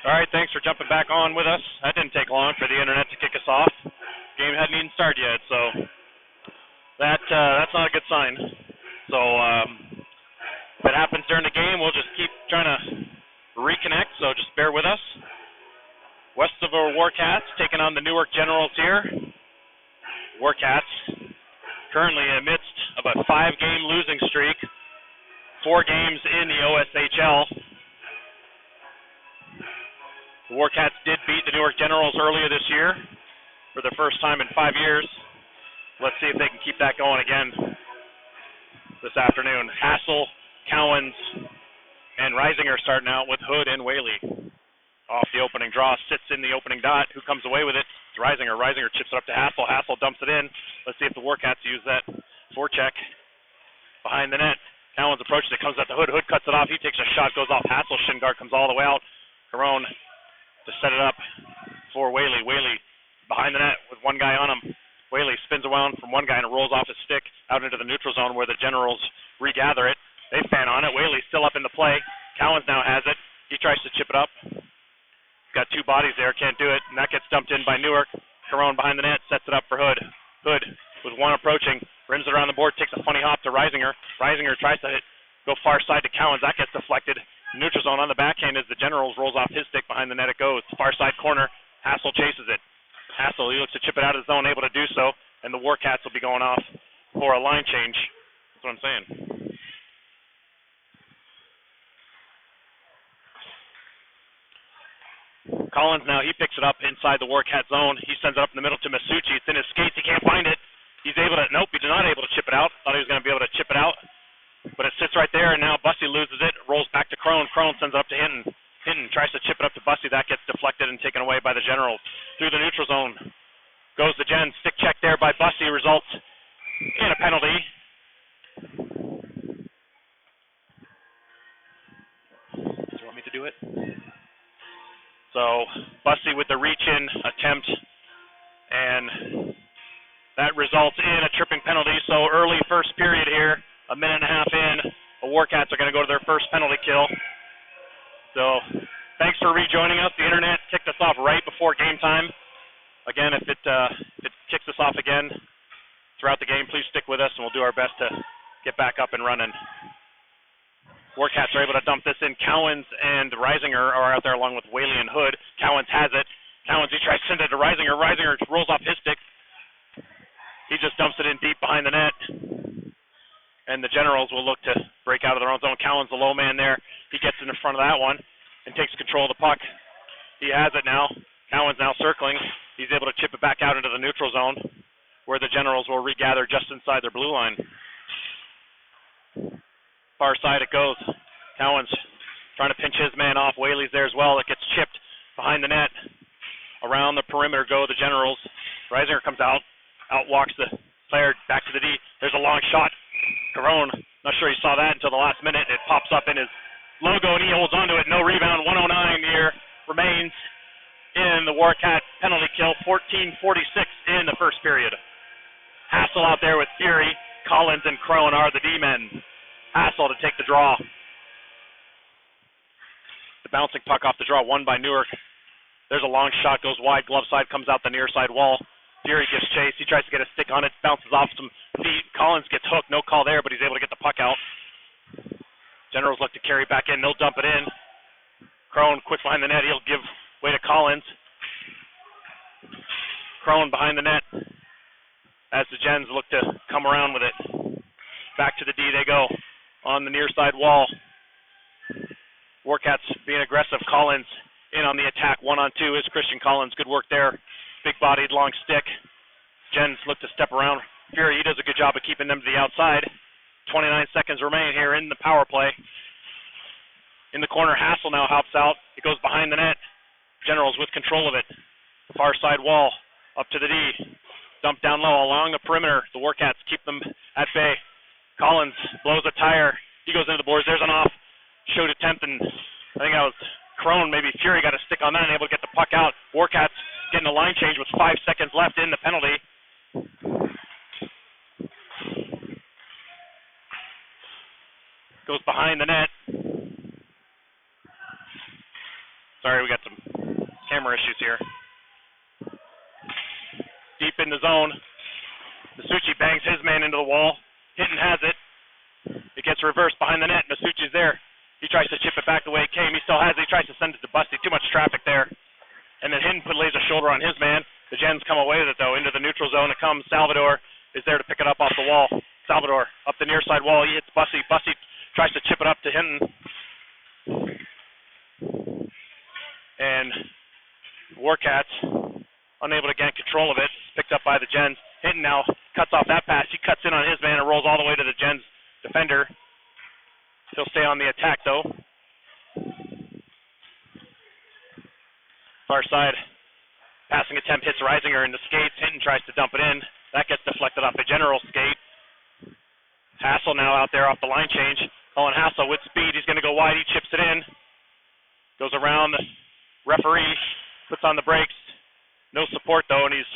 All right, thanks for jumping back on with us. That didn't take long for the internet to kick us off. Game hadn't even started yet, so that's not a good sign. So if it happens during the game, we'll just keep trying to reconnect, so just bear with us. Westover Warcats taking on the Newark Generals here. Warcats currently amidst of a 5-game losing streak, 4 games in the OSHL. The Warcats did beat the Newark Generals earlier this year for the first time in 5 years. Let's see if they can keep that going again this afternoon. Hassel, Cowens, and Reisinger starting out with Hood and Whaley. Off the opening draw, sits in the opening dot. Who comes away with it? It's Reisinger. Reisinger chips it up to Hassel. Hassel dumps it in. Let's see if the Warcats use that forecheck behind the net. Cowens approaches it, comes at the Hood. Hood cuts it off. He takes a shot, goes off Hassel. Shin guard comes all the way out. Carone to set it up for Whaley. Whaley behind the net with one guy on him. Whaley spins around from one guy and it rolls off his stick out into the neutral zone where the Generals regather it. They fan on it. Whaley's still up in the play. Cowens now has it. He tries to chip it up. Got 2 bodies there, can't do it, and that gets dumped in by Newark. Carone behind the net, sets it up for Hood. Hood with one approaching, rims it around the board, takes a funny hop to Reisinger. Reisinger tries to go far side to Cowens. That gets deflected. Neutral zone on the backhand as the Generals rolls off his stick behind the net. It goes far side corner. Hassel chases it. Hassel, he looks to chip it out of the zone, able to do so, and the Warcats will be going off for a line change. That's what I'm saying. Collins now, he picks it up inside the Warcat zone. He sends it up in the middle to Masucci. It's in his skates. He can't find it. He's able to, nope, he's not able to chip it out. Thought he was going to be able to chip it out. But it sits right there, and now Bussey loses it, rolls back to Crone. Crone sends it up to Hinton. Hinton tries to chip it up to Bussey. That gets deflected and taken away by the Generals. Through the neutral zone goes the Gen. Stick check there by Bussey results in a penalty. Do you want me to do it? So Bussey with the reach-in attempt, and that results in a tripping penalty. So early first period here. A minute and a half in, the Warcats are going to go to their first penalty kill. So thanks for rejoining us. The internet kicked us off right before game time. Again, if it kicks us off again throughout the game, please stick with us, and we'll do our best to get back up and running. Warcats are able to dump this in. Cowens and Reisinger are out there along with Whaley and Hood. Cowens has it. Cowens, he tries to send it to Reisinger. Reisinger rolls off his stick. He just dumps it in deep behind the net. And the Generals will look to break out of their own zone. Cowens, the low man there. He gets in front of that one and takes control of the puck. He has it now. Cowens now circling. He's able to chip it back out into the neutral zone where the Generals will regather just inside their blue line. Far side it goes. Cowens trying to pinch his man off. Whaley's there as well. It gets chipped behind the net. Around the perimeter go the Generals. Reisinger comes out. Out walks the player back to the D. There's a long shot. Carone, not sure he saw that until the last minute. It pops up in his logo, and he holds onto it. No rebound. 109 here remains in the Warcat penalty kill. 14:46 in the first period. Hassel out there with Fury. Collins and Crone are the D-men. Hassel to take the draw. The bouncing puck off the draw, won by Newark. There's a long shot, goes wide. Glove side comes out the near side wall. Fury gets chased. He tries to get a stick on it. Bounces off some feet. Collins gets hooked. No call there, but he's able to get the puck out. Generals look to carry back in. They'll dump it in. Crone quick behind the net. He'll give way to Collins. Crone behind the net as the Gens look to come around with it. Back to the D they go on the near side wall. Warcats being aggressive. Collins in on the attack. 1-on-2 is Christian Collins. Good work there. Big-bodied, long stick. Gens look to step around. Fury, he does a good job of keeping them to the outside. 29 seconds remain here in the power play. In the corner, Hassel now hops out. It goes behind the net. Generals with control of it. Far side wall, up to the D. Dump down low along the perimeter. The Warcats keep them at bay. Collins blows a tire. He goes into the boards. There's an off shoot attempt, and I think that was Crone. Maybe Fury got a stick on that and able to get the puck out. Warcats getting a line change with 5 seconds left in the penalty. Goes behind the net. Sorry, we got some in the zone. Masucci bangs his man into the wall. Hinton has it. It gets reversed behind the net. Masucci's there. He tries to chip it back the way it came. He still has it. He tries to send it to Busty. Too much traffic there. And then Hinton lays a shoulder on his man. The Gens come away with it, though. Into the neutral zone it comes. Salvador is there to pick it up off the wall. Salvador up the near side wall. He hits Busty. Busty tries to chip it up to Hinton. And Warcats, unable to get control of it, picked up by the Gens. Hinton now cuts off that pass. He cuts in on his man and rolls all the way to the Gens defender. He'll stay on the attack, though. Far side passing attempt hits Reisinger in the skates. Hinton tries to dump it in. That gets deflected off the general skate. Hassel now out there off the line change. Colin Hassel with speed. He's going to go wide. He chips it in. Goes around the referee. Puts on the brakes. No support, though, and he's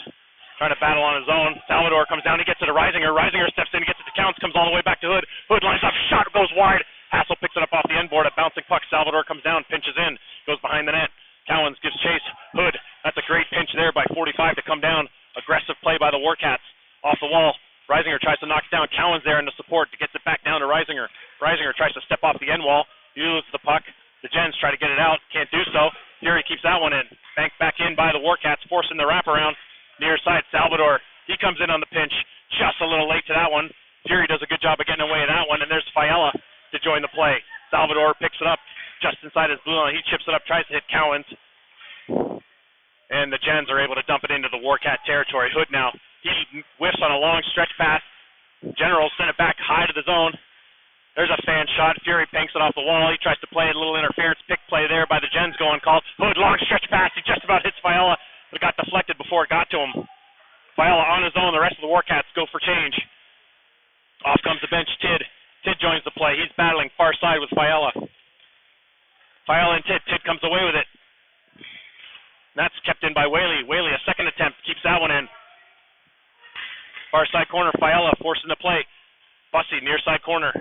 trying to battle on his own. Salvador comes down. He gets it to Reisinger. Reisinger steps in. He gets it to Counts. Comes all the way back to Hood. Hood lines up. Shot goes wide. Hassel picks it up off the end board. A bouncing puck. Salvador comes down. Pinches in. Goes behind the net. Cowens gives chase. Hood. That's a great pinch there by 45 to come down. Aggressive play by the Warcats. Off the wall. Reisinger tries to knock it down. Cowens there in the support. Gets it back down to Reisinger. Reisinger tries to step off the end wall. He loses the puck. The Gens try to get it out. Can't do so. Fury keeps that one in. Banked back in by the Warcats, forcing the wraparound. Near side, Salvador. He comes in on the pinch. Just a little late to that one. Fury does a good job of getting away with that one. And there's Fiala to join the play. Salvador picks it up just inside his blue line. He chips it up, tries to hit Cowens. And the Gens are able to dump it into the Warcat territory. Hood now. He whiffs on a long stretch pass. General sent it back high to the zone. There's a fan shot. Fury banks it off the wall. He tries to play a little interference pick play there by the Gens going called. Hood, long stretch pass. He just about hits Fiala, but it got deflected before it got to him. Fiala on his own. The rest of the Warcats go for change. Off comes the bench, Tid. Tid joins the play. He's battling far side with Fiala. Fiala and Tid. Tid comes away with it. That's kept in by Whaley. Whaley, a second attempt, keeps that one in. Far side corner, Fiala forcing the play. Bussy, near side corner.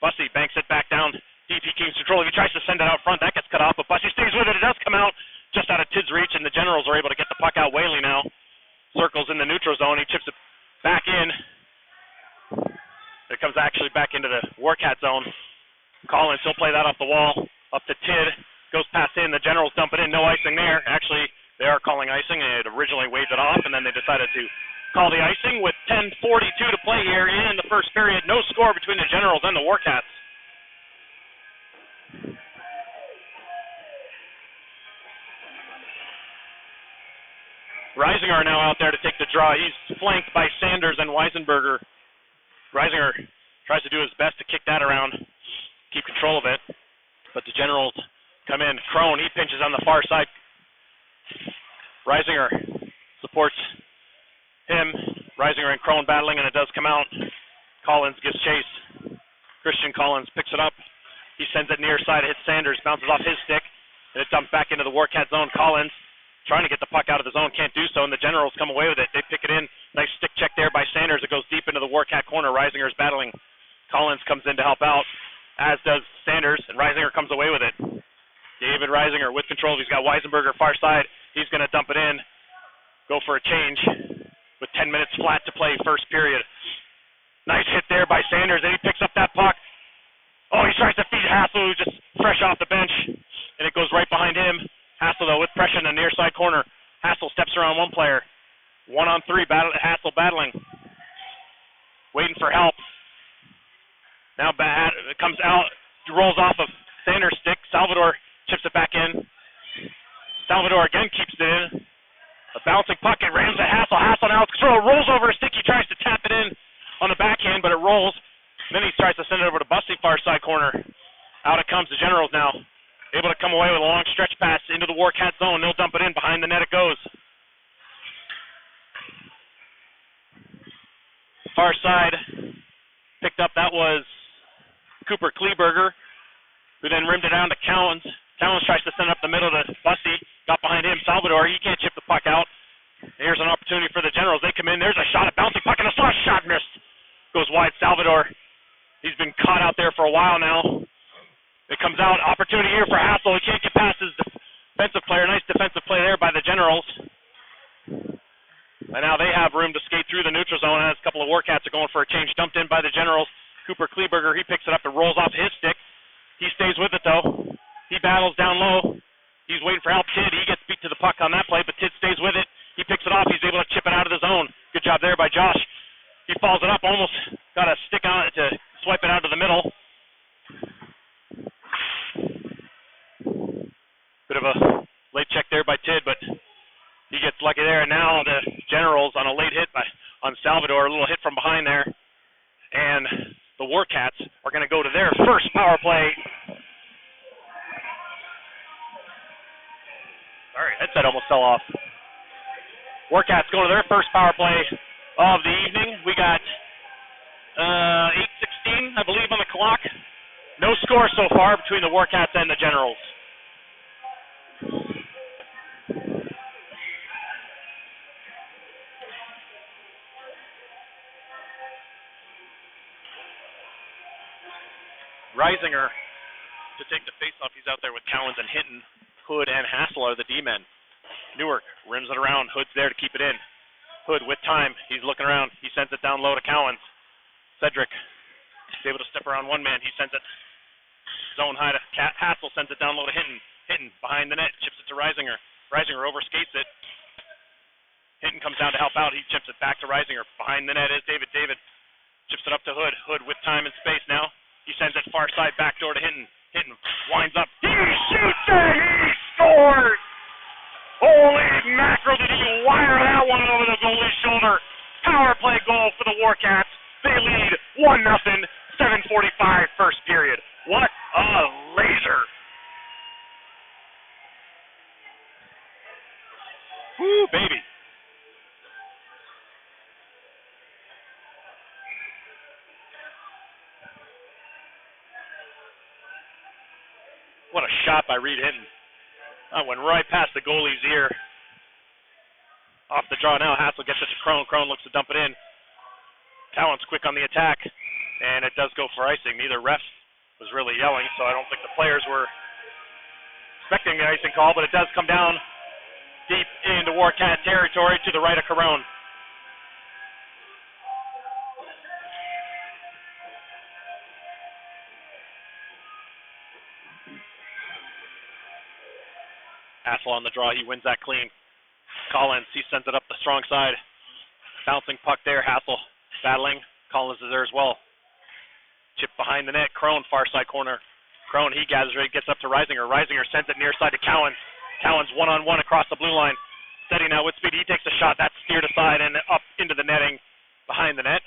Bussy banks it back down. DP keeps control. If he tries to send it out front, that gets cut off, but Bussy stays with it. It does come out just out of Tid's reach, and the Generals are able to get the puck out. Whaley now circles in the neutral zone. He chips it back in. It comes actually back into the Warcat zone. Collins, he'll play that off the wall. Up to Tid. Goes past in. The Generals dump it in. No icing there. Actually, they are calling icing. They had originally waved it off, and then they decided to call the icing with 10:42 to play here in the first period. No score between the Generals and the Warcats. Reisinger now out there to take the draw. He's flanked by Sanders and Weisenberger. Reisinger tries to do his best to kick that around, keep control of it, but the Generals come in. Crone, he pinches on the far side. Reisinger supports him. Reisinger and Crone battling, and it does come out. Collins gives chase. Christian Collins picks it up. He sends it near side, hits Sanders, bounces off his stick, and it dumps back into the Warcat zone. Collins trying to get the puck out of the zone, can't do so, and the Generals come away with it. They pick it in. Nice stick check there by Sanders. It goes deep into the Warcat corner. Reisinger's battling. Collins comes in to help out, as does Sanders, and Reisinger comes away with it. David Reisinger with control. He's got Weisenberger far side. He's going to dump it in. Go for a change with 10 minutes flat to play first period. Nice hit there by Sanders, and he picks up that puck. Oh, he tries to feed Hassel, who's just fresh off the bench, and it goes right behind him. Hassel, though, with pressure in the near side corner. Hassel steps around one player. 1-on-3, Hassel battling. Waiting for help. Now it comes out, rolls off of Sanders' stick. Salvador chips it back in. Salvador again keeps it in. A bouncing puck, it rams at Hassel. Hassel now control, rolls over his stick. He tries to tap it in on the backhand, but it rolls. Then he tries to send it over to Busty, far side corner. Out it comes. The Generals now able to come away with a long stretch pass into the Warcat zone. They'll dump it in. Behind the net it goes. Far side picked up. That was Cooper Kleberger, who then rimmed it down to Cowens. Cowens tries to send it up the middle to Busty. Got behind him. Salvador, he can't chip the puck out. Here's an opportunity for the Generals. They come in. There's a shot, a bouncing puck, and a slot shot missed. Goes wide. Salvador, he's been caught out there for a while now. It comes out. Opportunity here for Hassel. He can't get past his defensive player. Nice defensive play there by the Generals. And now they have room to skate through the neutral zone as a couple of Warcats are going for a change. Dumped in by the Generals. Cooper Kleberger, he picks it up and rolls off his stick. He stays with it, though. He battles down low. He's waiting for help. Tidd, he gets beat to the puck on that play, but Tidd stays with it. He picks it off. He's able to chip it out of the zone. Good job there by Josh. He follows it up, almost got a stick on it to swipe it out of the middle. Bit of a late check there by Tidd, but he gets lucky there. And now the Generals on a late hit on Salvador, a little hit from behind there. And the Warcats are going to go to their first power play. Sorry, headset almost fell off. Warcats going to their first power play of the evening. We got 8:16, I believe, on the clock. No score so far between the Warcats and the Generals. Reisinger to take the faceoff. He's out there with Cowens and Hinton. Hood and Hassel are the D-men. Newark rims it around. Hood's there to keep it in. Hood with time. He's looking around. He sends it down low to Cowens. Cedric is able to step around one man. He sends it zone high to Hassel. Sends it down low to Hinton. Hinton behind the net. Chips it to Reisinger. Reisinger overskates it. Hinton comes down to help out. He chips it back to Reisinger. Behind the net is David. David chips it up to Hood. Hood with time and space now. He sends it far side back door to Hinton. Hinton winds up. He shoots it. He scores. Holy mackerel, did he wire that one over the goalie's shoulder. Power play goal for the Warcats. They lead 1-0, 7:45 first period. What a laser. Woo, baby. What a shot by Reed Hinton. That went right past the goalie's ear. Off the draw now. Hassel gets it to Crone. Crone looks to dump it in. Cowens quick on the attack. And it does go for icing. Neither ref was really yelling, so I don't think the players were expecting the icing call, but it does come down deep into Warcat territory to the right of Carone. Hassel on the draw, he wins that clean. Collins, he sends it up the strong side. Bouncing puck there, Hassel battling. Collins is there as well. Chip behind the net, Crone, far side corner. Crone, he gathers it, gets up to Reisinger. Reisinger sends it near side to Cowens. Cowens one-on-one across the blue line. Setting now with speed, he takes a shot. That's steered aside and up into the netting behind the net.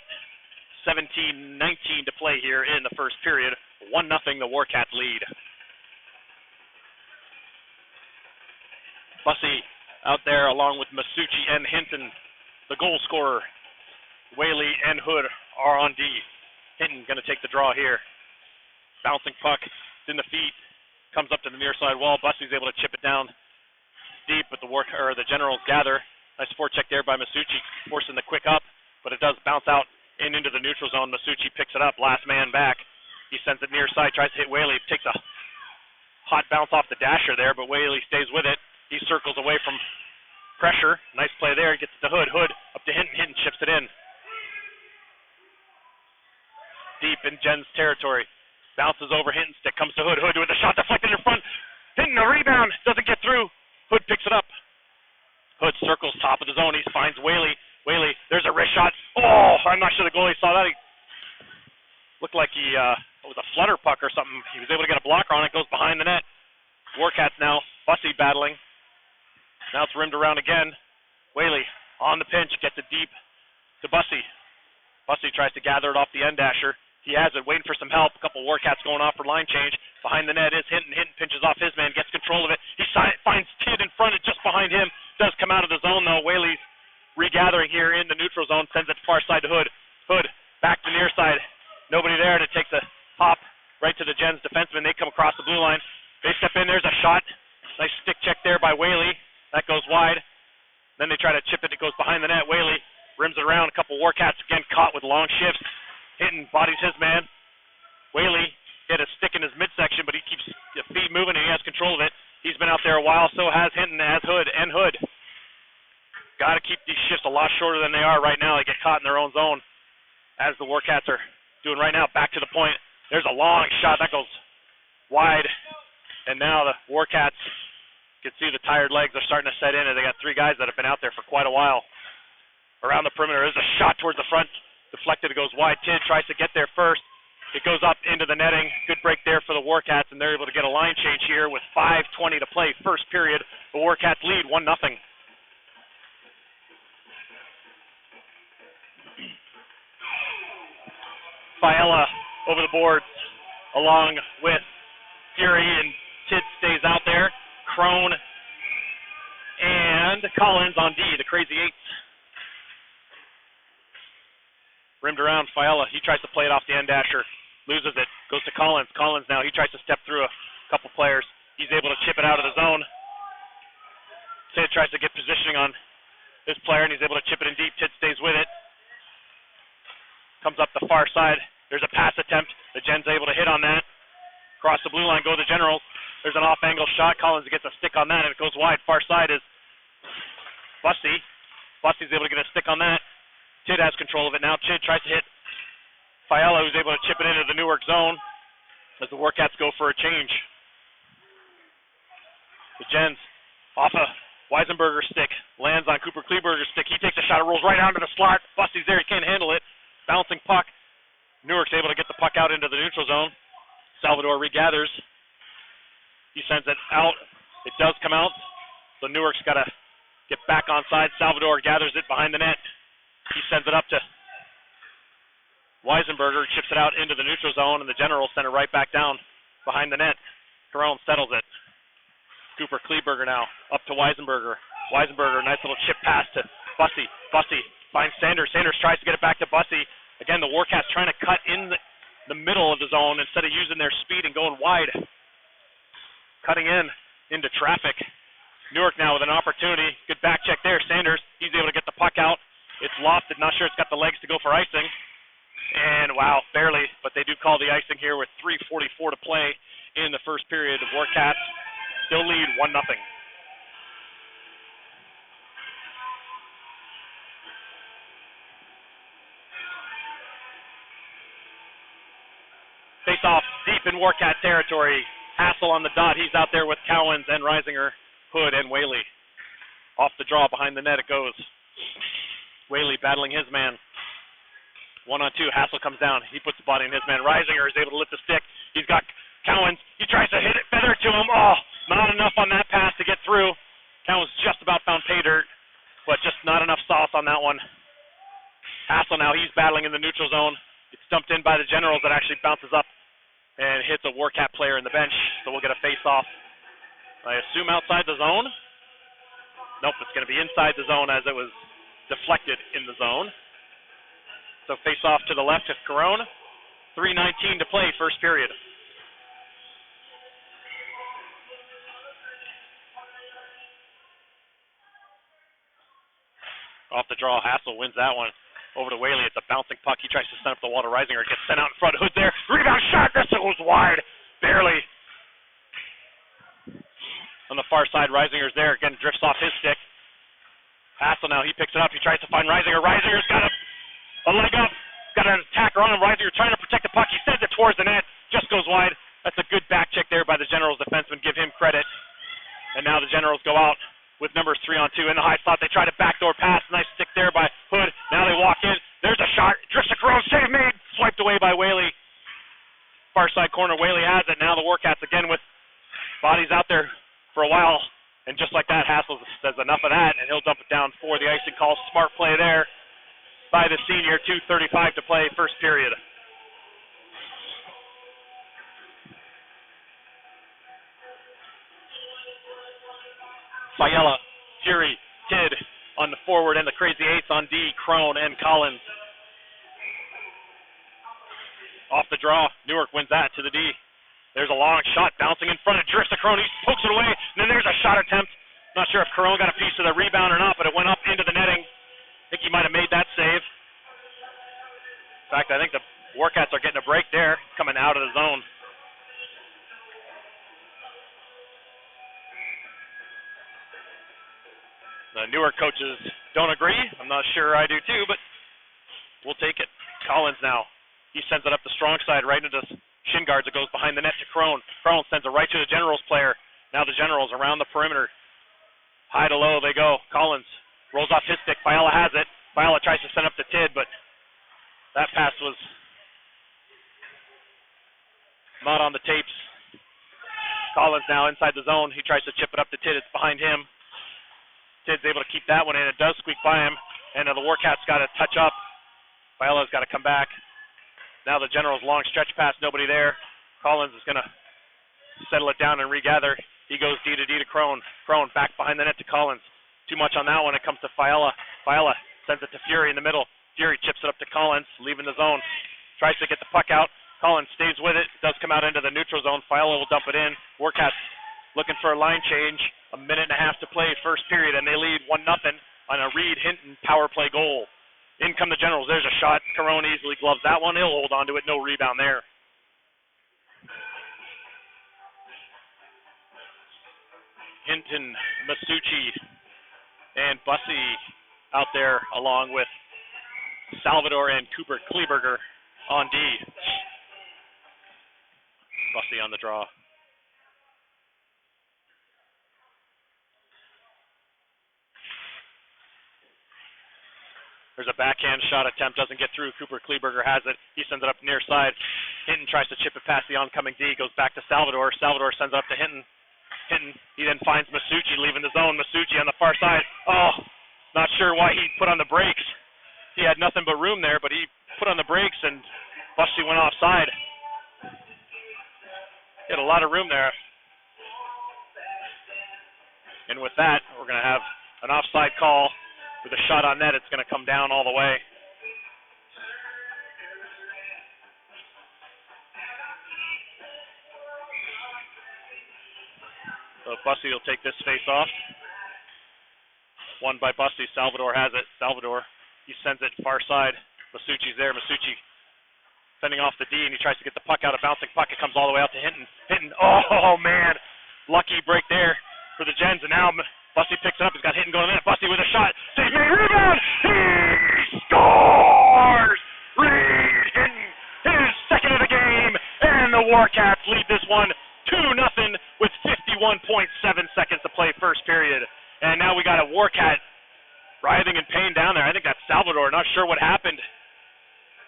17-19 to play here in the first period. 1-0 the Warcats lead. Bussey out there along with Masucci and Hinton. The goal scorer, Whaley and Hood are on D. Hinton going to take the draw here. Bouncing puck, it's in the feet, comes up to the near side wall. Bussey's able to chip it down deep, but the Generals gather. Nice forecheck there by Masucci, forcing the quick up, but it does bounce out into the neutral zone. Masucci picks it up, last man back. He sends it near side, tries to hit Whaley, takes a hot bounce off the dasher there, but Whaley stays with it. He circles away from pressure. Nice play there. Gets it to Hood. Hood up to Hinton. Hinton chips it in. Deep in Jen's territory. Bounces over Hinton's stick. Comes to Hood. Hood with a shot deflected in front. Hinton a rebound. Doesn't get through. Hood picks it up. Hood circles top of the zone. He finds Whaley. Whaley, there's a wrist shot. Oh, I'm not sure the goalie saw that. He looked like it was a flutter puck or something. He was able to get a blocker on it. Goes behind the net. Warcats now. Bussey battling. Now it's rimmed around again. Whaley on the pinch, gets it deep to Bussey. Bussey tries to gather it off the end dasher. He has it, waiting for some help. A couple Warcats going off for line change. Behind the net is Hinton. Hinton pinches off his man, gets control of it. He finds Tidd in front of just behind him. Does come out of the zone though. Whaley's regathering here in the neutral zone. Sends it far side to Hood. Hood back to near side. Nobody there to take the hop right to the Gens defenseman. They come across the blue line. They step in. There's a shot. Nice stick check there by Whaley. That goes wide. Then they try to chip it. It goes behind the net. Whaley rims it around. A couple Warcats again caught with long shifts. Hinton bodies his man. Whaley hit a stick in his midsection, but he keeps the feet moving and he has control of it. He's been out there a while. So has Hinton, as Hood, and Hood got to keep these shifts a lot shorter than they are right now. They get caught in their own zone, as the Warcats are doing right now. Back to the point. There's a long shot. That goes wide. And now the Warcats can see the tired legs are starting to set in, and they got three guys that have been out there for quite a while. Around the perimeter, there's a shot towards the front. Deflected, it goes wide. Tid tries to get there first. It goes up into the netting. Good break there for the Warcats, and they're able to get a line change here with 5:20 to play. First period, the Warcats lead 1-0. Fiala over the boards along with Fury, and Tid stays out there. Crone and Collins on D, the Crazy Eights. Rimmed around, Fiala, he tries to play it off the end dasher. Loses it, goes to Collins. Collins now, he tries to step through a couple players. He's able to chip it out of the zone. Tid tries to get positioning on this player, and he's able to chip it in deep. Tid stays with it. Comes up the far side. There's a pass attempt. The Gen's able to hit on that. Across the blue line go the Generals. There's an off-angle shot. Collins gets a stick on that, and it goes wide. Far side is Bussy. Bussy's able to get a stick on that. Tid has control of it now. Tid tries to hit Fiala, who's able to chip it into the Newark zone as the Warcats go for a change. The Gens off a Weisenberger stick. Lands on Cooper Kleberger's stick. He takes a shot. It rolls right onto the slot. Bussy's there. He can't handle it. Bouncing puck. Newark's able to get the puck out into the neutral zone. Salvador regathers. He sends it out. It does come out. So Newark's got to get back onside. Salvador gathers it behind the net. He sends it up to Weisenberger, chips it out into the neutral zone, and the Generals send it right back down behind the net. Carone settles it. Cooper Kleberger now up to Weisenberger. Weisenberger, nice little chip pass to Bussy. Bussy finds Sanders. Sanders tries to get it back to Bussy. Again, the Warcats trying to cut in the middle of the zone instead of using their speed and going wide. Cutting into traffic. Newark now with an opportunity. Good back check there. Sanders, he's able to get the puck out. It's lofted. Not sure it's got the legs to go for icing. And wow, barely, but they do call the icing here with 3:44 to play in the first period. The Warcats still lead 1-0. Face off deep in Warcat territory. Hassel on the dot. He's out there with Cowens and Reisinger, Hood, and Whaley. Off the draw behind the net it goes. Whaley battling his man. 1-on-2, Hassel comes down. He puts the body in his man. Reisinger is able to lift the stick. He's got Cowens. He tries to hit it, feather to him. Oh, not enough on that pass to get through. Cowens just about found pay dirt, but just not enough sauce on that one. Hassel now, he's battling in the neutral zone. It's dumped in by the Generals that actually bounces up and hits a Warcat player in the bench, so we'll get a face-off. I assume outside the zone. Nope, it's going to be inside the zone as it was deflected in the zone. So face off to the left of Carone. 3:19 to play, first period. Off the draw, Hassel wins that one. Over to Whaley, it's a bouncing puck. He tries to send up the wall to Reisinger. Gets sent out in front. Hood there. Rebound shot. This goes wide. Barely. On the far side, Reisinger's there. Again, drifts off his stick. Hassel now, he picks it up. He tries to find Reisinger. Reisinger's got a leg up. Got an attacker on him. Reisinger trying to protect the puck. He sends it towards the net. Just goes wide. That's a good back check there by the Generals defenseman. Give him credit. And now the Generals go out with numbers 3-on-2 in the high slot. They try to backdoor pass. Nice stick there by Hood. Now they walk in. There's a shot. Drifts to Carone. Save made. Swiped away by Whaley. Far side corner. Whaley has it. Now the Warcats again with bodies out there for a while. And just like that, Hassel says enough of that, and he'll dump it down for the icing call. Smart play there by the senior. 2:35 to play, first period. Fiala, Fury, Tid on the forward, and the Crazy Eights on D, Crone and Collins. Off the draw, Newark wins that to the D. There's a long shot bouncing in front of drifts to Crone. He pokes it away, and then there's a shot attempt. Not sure if Crone got a piece of the rebound or not, but it went up into the netting. I think he might have made that save. In fact, I think the Warcats are getting a break there, coming out of the zone. The Newark coaches don't agree. I'm not sure I do too, but we'll take it. Collins now. He sends it up the strong side right into shin guards. It goes behind the net to Crone. Crone sends it right to the Generals player. Now the Generals around the perimeter. High to low they go. Collins rolls off his stick. Fiala has it. Fiala tries to send up to Tid, but that pass was not on the tapes. Collins now inside the zone. He tries to chip it up to Tid. It's behind him. Tid's able to keep that one in. It does squeak by him. And the Warcats got to touch up. Fiala's got to come back. Now the Generals long stretch pass. Nobody there. Collins is going to settle it down and regather. He goes D to Crone. Crone back behind the net to Collins. Too much on that one. It comes to Fiala. Fiala sends it to Fury in the middle. Fury chips it up to Collins, leaving the zone. Tries to get the puck out. Collins stays with it. Does come out into the neutral zone. Fiala will dump it in. Warcats looking for a line change. A minute and a half to play, first period, and they lead 1-0 on a Reed-Hinton power play goal. In come the Generals. There's a shot. Carone easily gloves that one. He'll hold on to it. No rebound there. Hinton, Masucci, and Bussey out there along with Salvador and Cooper Kleberger on D. Bussey on the draw. There's a backhand shot attempt, doesn't get through. Cooper Kleberger has it. He sends it up near side. Hinton tries to chip it past the oncoming D, goes back to Salvador. Salvador sends it up to Hinton. Hinton, he then finds Masucci leaving the zone. Masucci on the far side. Oh, not sure why he put on the brakes. He had nothing but room there, but he put on the brakes and Bussey went offside. He had a lot of room there. And with that, we're going to have an offside call. With a shot on net, it's going to come down all the way. So Bussey will take this face off. Won by Bussey. Salvador has it. Salvador, he sends it far side. Masucci's there. Masucci sending off the D, and he tries to get the puck out. A bouncing puck. It comes all the way out to Hinton. Hinton, oh, man. Lucky break there for the Gens, and now Bussey picks it up. He's got Hinton going in. Bussey with a shot. Save me. Rebound. He scores! Reed Hinton, his second of the game, and the Warcats lead this one 2-0 with 51.7 seconds to play first period. And now we got a Warcat writhing in pain down there. I think that's Salvador. Not sure what happened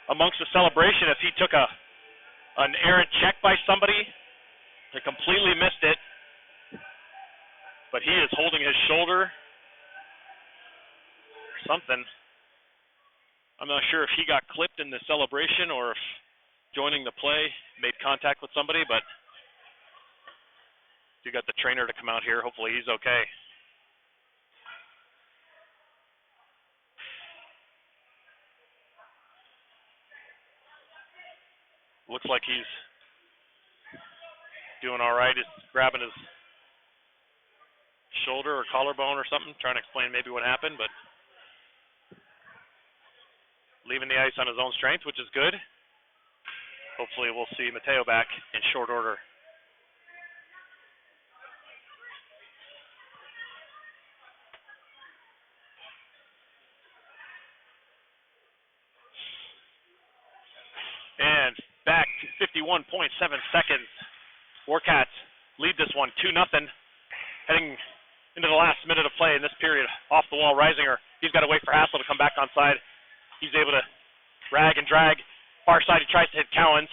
amongst the celebration, if he took an errant check by somebody. He completely missed it. But he is holding his shoulder or something. I'm not sure if he got clipped in the celebration or if joining the play made contact with somebody, but you got the trainer to come out here. Hopefully he's okay. Looks like he's doing all right. He's grabbing his shoulder or collarbone or something, trying to explain maybe what happened, but leaving the ice on his own strength, which is good. Hopefully we'll see Mateo back in short order. And back to 51.7 seconds. Warcats lead this one 2-0. Heading into the last minute of play in this period. Off the wall, Reisinger. He's got to wait for Hassel to come back on side. He's able to rag and drag. Far side, he tries to hit Cowens.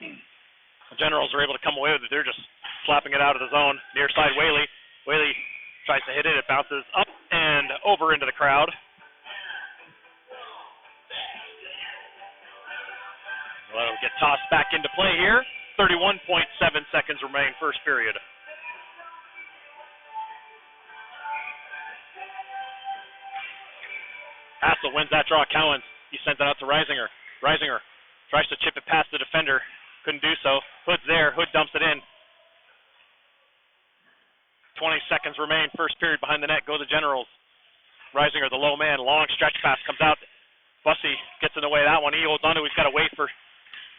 The Generals are able to come away with it. They're just slapping it out of the zone. Near side, Whaley. Whaley tries to hit it. It bounces up and over into the crowd. Well, it'll get tossed back into play here. 31.7 seconds remain first period. Hassel wins that draw. Cowens, he sends it out to Reisinger. Reisinger tries to chip it past the defender. Couldn't do so. Hood's there. Hood dumps it in. 20 seconds remain. First period behind the net. Go the Generals. Reisinger, the low man. Long stretch pass comes out. Bussey gets in the way of that one. He holds on to it. He's got to wait for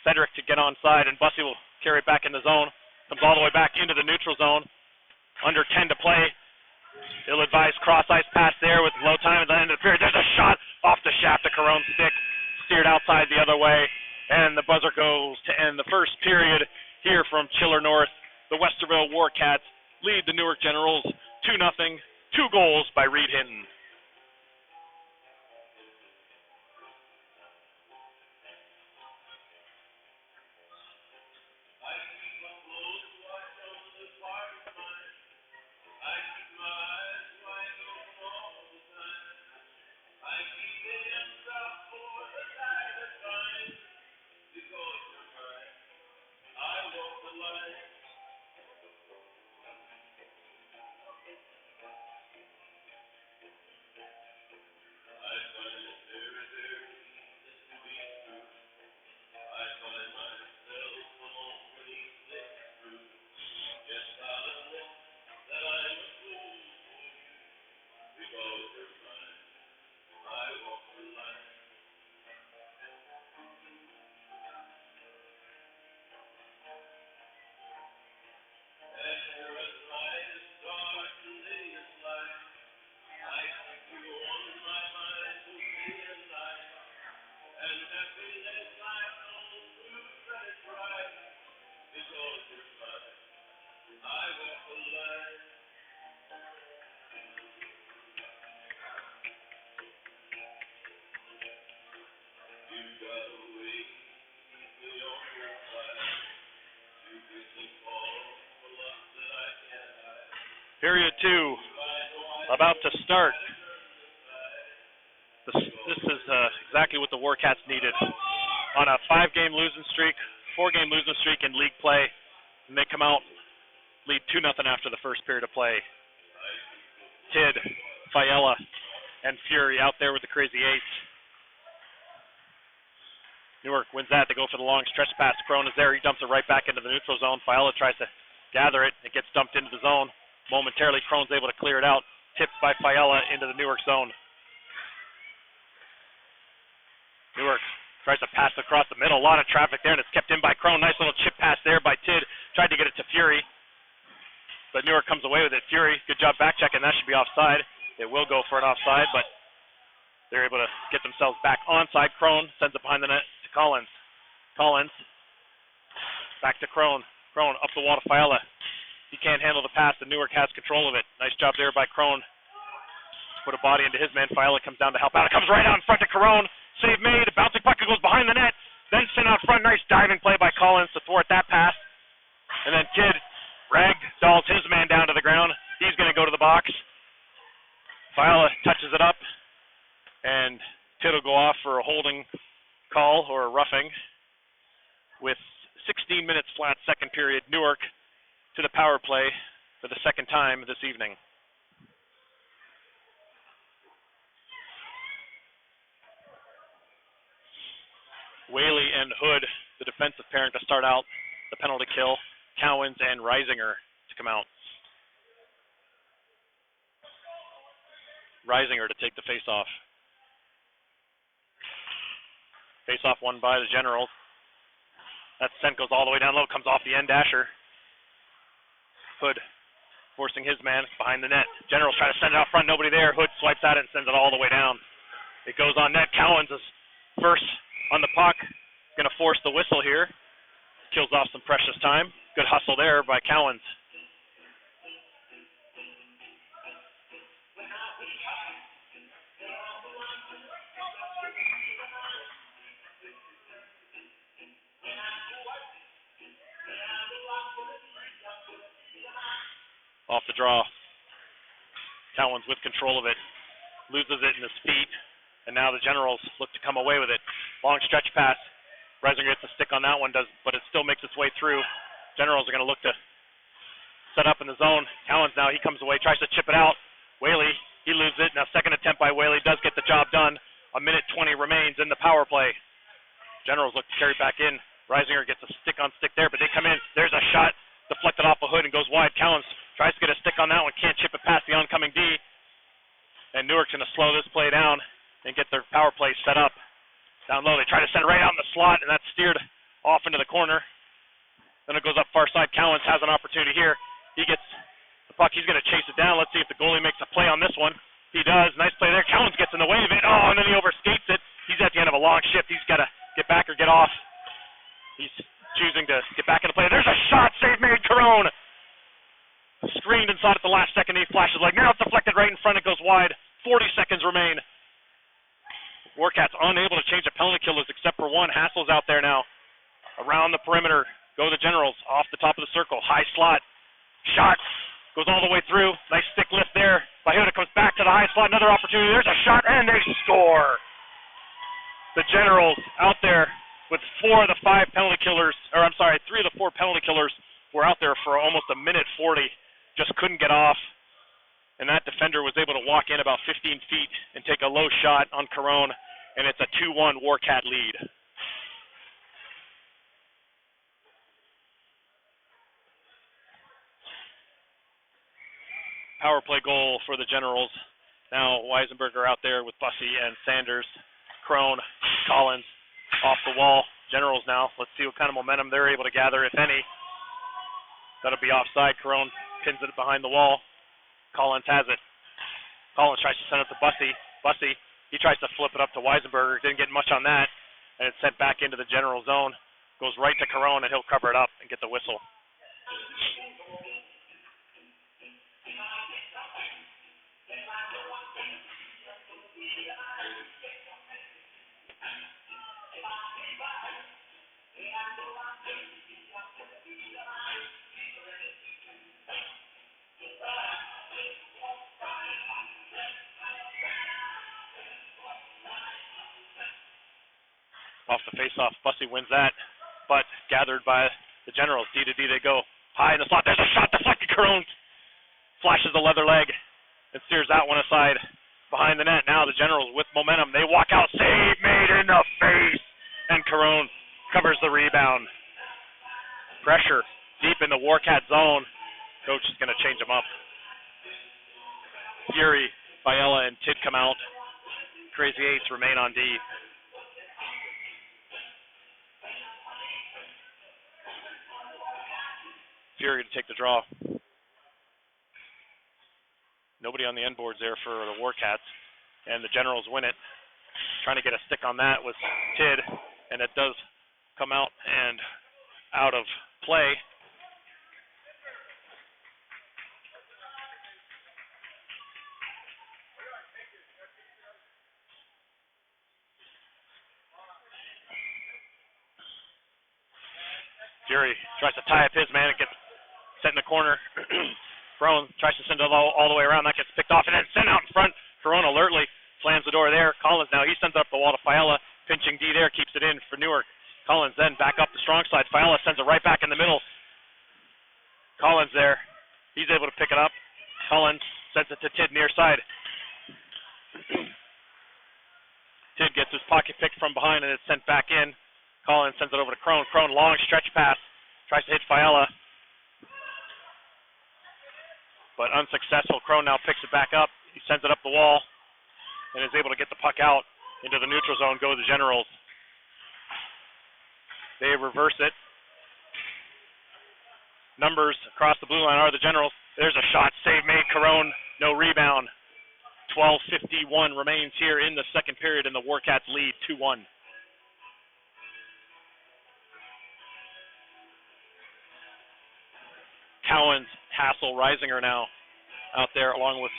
Cedric to get on side, and Bussey will carry it back in the zone. Comes all the way back into the neutral zone. Under 10 to play. He'll advise cross-ice pass there with low time, and then outside the other way, and the buzzer goes to end the first period here from Chiller North. The Westerville Warcats lead the Newark Generals 2-0, 2 goals by Reed Hinton. Period 2 about to start. This is exactly what the Warcats needed. On a 5-game losing streak, 4-game losing streak in league play, and they come out, lead 2-0 after the first period of play. Tidd, Fiella, and Fury out there with the crazy eights. Newark wins that. They go for the long stretch pass. Crone is there. He dumps it right back into the neutral zone. Fiella tries to gather it. It gets dumped into the zone. Momentarily, Crone's able to clear it out. Tipped by Fiella into the Newark zone. Newark tries to pass across the middle. A lot of traffic there, and it's kept in by Crone. Nice little chip pass there by Tidd. Tried to get it to Fury, but Newark comes away with it. Fury, good job back checking. That should be offside. It will go for an offside, but they're able to get themselves back onside. Crone sends it behind the net to Collins. Collins back to Crone. Crone up the wall to Fiella. He can't handle the pass, and Newark has control of it. Nice job there by Crone. Put a body into his man. Fiella comes down to help out. It comes right out in front to Crone. Save made. A bouncing puck goes behind the net. Then sent out front. Nice diving play by Collins to thwart that pass. And then Tidd ragdolls his man down to the ground. He's going to go to the box. Fiella touches it up, and Tidd will go off for a holding call or a roughing. With 16 minutes flat second period, Newark to the power play for the second time this evening. Whaley and Hood, the defensive pairing to start out the penalty kill. Cowens and Reisinger to come out. Reisinger to take the face-off. Face-off won by the Generals. That sent goes all the way down low, comes off the end dasher. Hood forcing his man behind the net. Generals try to send it out front, nobody there. Hood swipes at it and sends it all the way down. It goes on net. Cowens is first on the puck. Going to force the whistle here. Kills off some precious time. Good hustle there by Cowens. Off the draw. Cowens with control of it. Loses it in his feet. And now the Generals look to come away with it. Long stretch pass. Reisinger gets a stick on that one, but it still makes its way through. Generals are going to look to set up in the zone. Cowens now, he comes away, tries to chip it out. Whaley, he loses it. Now second attempt by Whaley does get the job done. 1:20 remains in the power play. Generals look to carry back in. Reisinger gets a stick-on-stick there, but they come in. There's a shot deflected off a Hood and goes wide. Cowens tries to get a stick on that one, can't chip it past the oncoming D. And Newark's going to slow this play down and get their power play set up. Down low, they try to send it right out in the slot, and that's steered off into the corner. Then it goes up far side. Cowens has an opportunity here. He gets the puck. He's going to chase it down. Let's see if the goalie makes a play on this one. He does. Nice play there. Cowens gets in the way of it. Oh, and then he overskates it. He's at the end of a long shift. He's got to remain. Warcats unable to change the penalty killers except for one. Hassel's out there now. Around the perimeter. Go the Generals. Off the top of the circle. High slot. Shot. Goes all the way through. Nice stick lift there. Bahuta comes back to the high slot. Another opportunity. There's a shot, and they score. The Generals out there with 3 of the 4 penalty killers were out there for almost a minute 40. Just couldn't get off. And that defender was able to walk in about 15 feet and take a low shot on Carone, and it's a 2-1 Warcat lead. Power play goal for the Generals. Now Weisenberger out there with Bussey and Sanders. Crone, Collins off the wall. Generals now. Let's see what kind of momentum they're able to gather, if any. That'll be offside. Carone pins it behind the wall. Collins has it. Collins tries to send it to Bussey. Bussey, he tries to flip it up to Weisenberger. Didn't get much on that. And it's sent back into the General zone. Goes right to Carone, and he'll cover it up and get the whistle. Off the face-off, Bussey wins that, but gathered by the Generals. D to D they go. High in the slot. There's a shot deflected. Carone flashes the leather leg and steers that one aside behind the net. Now the Generals with momentum. They walk out. Save made in the face. And Carone covers the rebound. Pressure deep in the Warcat zone. Coach is going to change them up. Fury, Biella, and Tid come out. Crazy Eights remain on D. Fury to take the draw. Nobody on the end boards there for the Warcats, and the Generals win it. Trying to get a stick on that was Tid, and it does come out and out of play. Fury tries to tie up his man. It gets set in the corner. Crone tries to send it all the way around. That gets picked off and then sent out in front. Carone alertly slams the door there. Collins now, he sends it up the wall to Fiala. Pinching D there, keeps it in for Newark. Collins then back up the strong side. Fiala sends it right back in the middle. Collins there. He's able to pick it up. Collins sends it to Tid near side. Tid gets his pocket picked from behind and it's sent back in. Collins sends it over to Crone. Crone, long stretch pass. Tries to hit Fiala. But unsuccessful. Crone now picks it back up. He sends it up the wall and is able to get the puck out into the neutral zone. Go the Generals. They reverse it. Numbers across the blue line are the Generals. There's a shot. Save made. Carone, no rebound. 12:51 remains here in the second period, and the Warcats lead 2-1. Cowens, Hassel, Reisinger now out there along with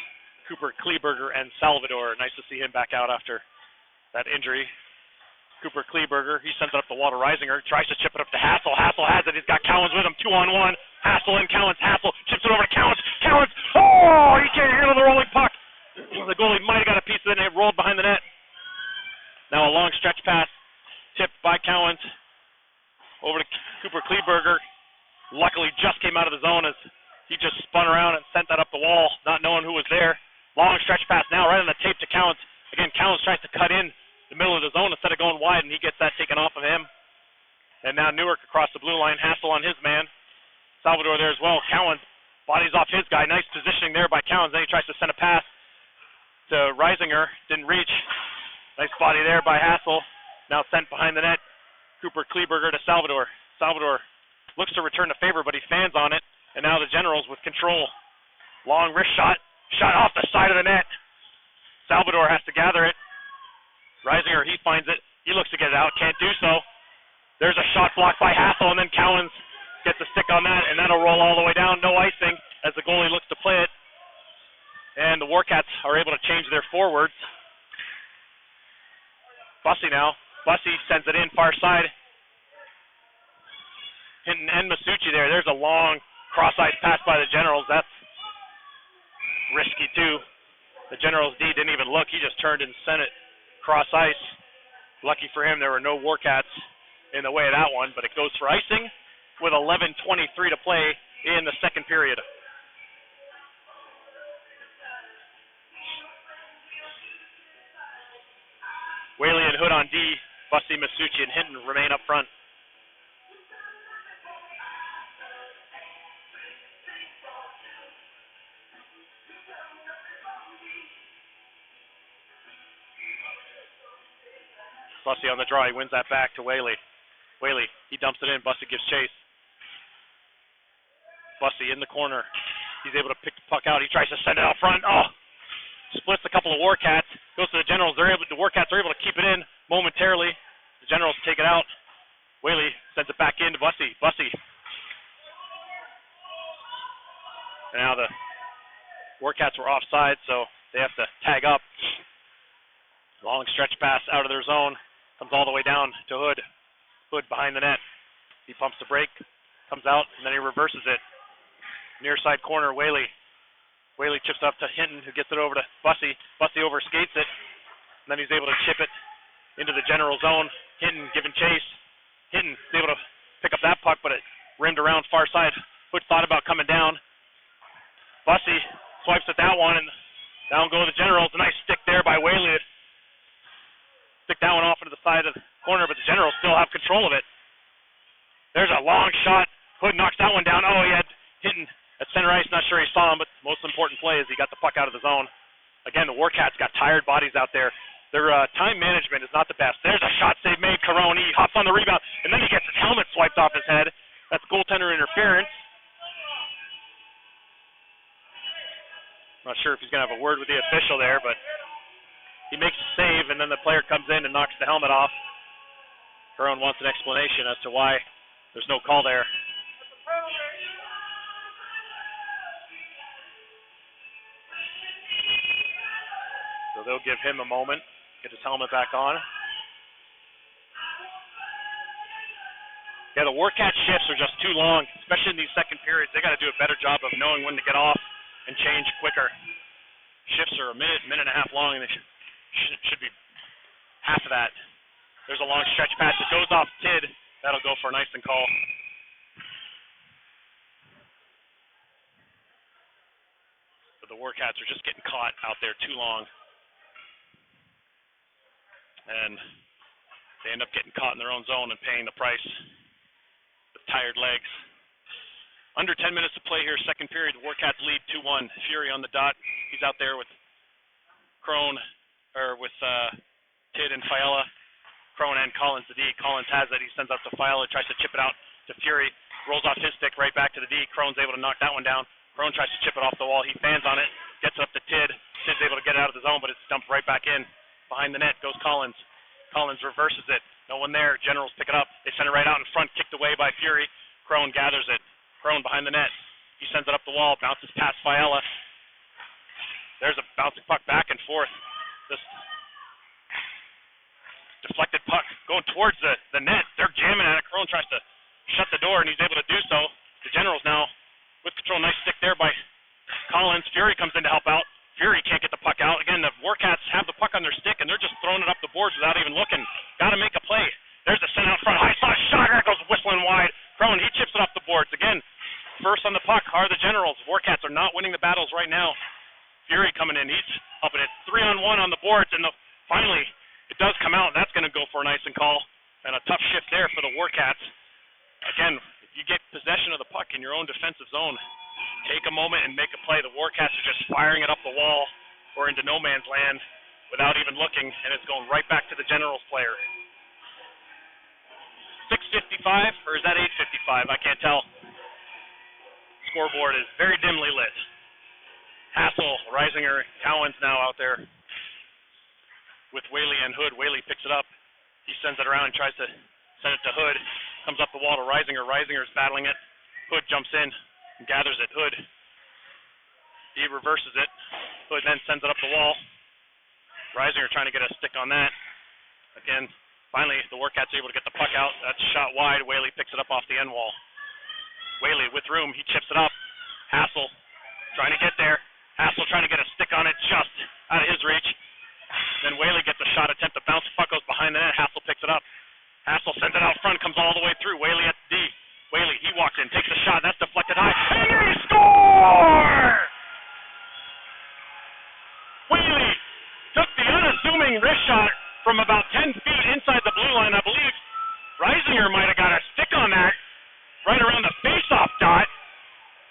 Cooper, Kleberger, and Salvador. Nice to see him back out after that injury. Cooper, Kleberger, he sends it up the wall to Reisinger, tries to chip it up to Hassel. Hassel has it. He's got Cowens with him. 2-on-1. Hassel and Cowens. Hassel chips it over to Cowens. Cowens, oh, he can't handle the rolling puck. The goalie might have got a piece of it and it rolled behind the net. Now a long stretch pass tipped by Cowens over to Cooper, Kleberger. Luckily just came out of the zone as he just spun around and sent that up the wall, not knowing who was there. Long stretch pass now right on the tape to Cowens. Again, Cowens tries to cut in the middle of the zone instead of going wide, and he gets that taken off of him. And now Newark across the blue line. Hassel on his man. Salvador there as well. Cowens bodies off his guy. Nice positioning there by Cowens. Then he tries to send a pass to Reisinger. Didn't reach. Nice body there by Hassel. Now sent behind the net. Cooper, Kleberger to Salvador. Salvador looks to return the favor, but he fans on it. And now the Generals with control. Long wrist shot. Shot off the side of the net. Salvador has to gather it. Reisinger, he finds it. He looks to get it out. Can't do so. There's a shot blocked by Hassel, and then Cowens gets a stick on that, and that'll roll all the way down. No icing as the goalie looks to play it. And the Warcats are able to change their forwards. Bussy now. Bussy sends it in far side. Hinton and Masucci there. There's a long cross-ice pass by the Generals. That's risky too. The Generals D didn't even look. He just turned and sent it cross-ice. Lucky for him, there were no Warcats in the way of that one, but it goes for icing with 11:23 to play in the second period. Whaley and Hood on D. Bussy, Masucci, and Hinton remain up front. Bussy on the draw. He wins that back to Whaley. Whaley, he dumps it in. Bussy gives chase. Bussy in the corner. He's able to pick the puck out. He tries to send it out front. Oh! Splits a couple of Warcats. Goes to the Generals. The Warcats are able to keep it in momentarily. The Generals take it out. Whaley sends it back in to Bussy. Bussy. And now the Warcats were offside, so they have to tag up. Long stretch pass out of their zone. Comes all the way down to Hood. Hood behind the net. He pumps the brake, comes out, and then he reverses it. Near side corner, Whaley. Whaley chips up to Hinton, who gets it over to Bussy. Bussy overskates it, and then he's able to chip it into the general zone. Hinton giving chase. Hinton is able to pick up that puck, but it rimmed around far side. Hood thought about coming down. Bussy swipes at that one, and down go the Generals. A nice stick there by Whaley. Stick that one off into the side of the corner, but the Generals still have control of it. There's a long shot. Hood knocks that one down. Oh, he had Hinton at center ice. Not sure he saw him, but the most important play is he got the puck out of the zone. Again, the Warcats got tired bodies out there. Their time management is not the best. There's a shot save made. Carone, he hops on the rebound, and then he gets his helmet swiped off his head. That's goaltender interference. Not sure if he's going to have a word with the official there, but he makes a save, and then the player comes in and knocks the helmet off. Carone wants an explanation as to why there's no call there. So they'll give him a moment, get his helmet back on. Yeah, the Warcat shifts are just too long, especially in these second periods. They got to do a better job of knowing when to get off and change quicker. Shifts are a minute and a half long, and they should be half of that. There's a long stretch pass that goes off Tid. That'll go for an icing call. But the Warcats are just getting caught out there too long. And they end up getting caught in their own zone and paying the price with tired legs. Under 10 minutes to play here, second period. The Warcats lead 2-1. Fury on the dot. He's out there with Crone, or with Tid and Fiala. Crone and Collins, the D. Collins has it. He sends out to Fiala, tries to chip it out to Fury. Rolls off his stick right back to the D. Crone's able to knock that one down. Crone tries to chip it off the wall. He fans on it, gets it up to Tid. Tid's able to get it out of the zone, but it's dumped right back in. Behind the net goes Collins. Collins reverses it. No one there. Generals pick it up. They send it right out in front, kicked away by Fury. Crone gathers it. Crone behind the net. He sends it up the wall, bounces past Fiala. There's a bouncing puck back and forth. This deflected puck going towards the net. They're jamming at it. Crone tries to shut the door, and he's able to do so. The Generals now with control. Nice stick there by Collins. Fury comes in to help out. Fury can't get the puck out. Again, the Warcats have the puck on their stick, and they're just throwing it up the boards without even looking. Got to make a play. There's a send out front. High slot shot. That goes whistling wide. Crone, he chips it off the boards. Again, first on the puck are the Generals. Warcats are not winning the battles right now. Fury coming in. He's upping it 3-on-1 on the boards, and finally it does come out, and that's going to go for an icing call. And a tough shift there for the Warcats. Again, if you get possession of the puck in your own defensive zone, take a moment and make a play. The Warcats are just firing it up the wall or into no man's land without even looking, and it's going right back to the Generals player. 6:55, or is that 8:55? I can't tell. Scoreboard is very dimly lit. Hassel, Reisinger, Cowens now out there with Whaley and Hood. Whaley picks it up. He sends it around and tries to send it to Hood. Comes up the wall to Reisinger. Reisinger's battling it. Hood jumps in and gathers it. Hood. He reverses it. Hood then sends it up the wall. Reisinger trying to get a stick on that. Again, finally, the Warcats able to get the puck out. That's shot wide. Whaley picks it up off the end wall. Whaley with room. He chips it up. Hassel trying to get there. Hassel trying to get a stick on it just out of his reach. Then Whaley gets a shot attempt. The bounce puck goes behind the net. Hassel picks it up. Hassel sends it out front. Comes all the way through. Whaley at the D. Whaley, he walks in. Takes a shot. That's deflected high. And he scores! Whaley took the unassuming wrist shot from about 10 feet inside the blue line. I believe Reisinger might have got a stick on that right around the face-off dot.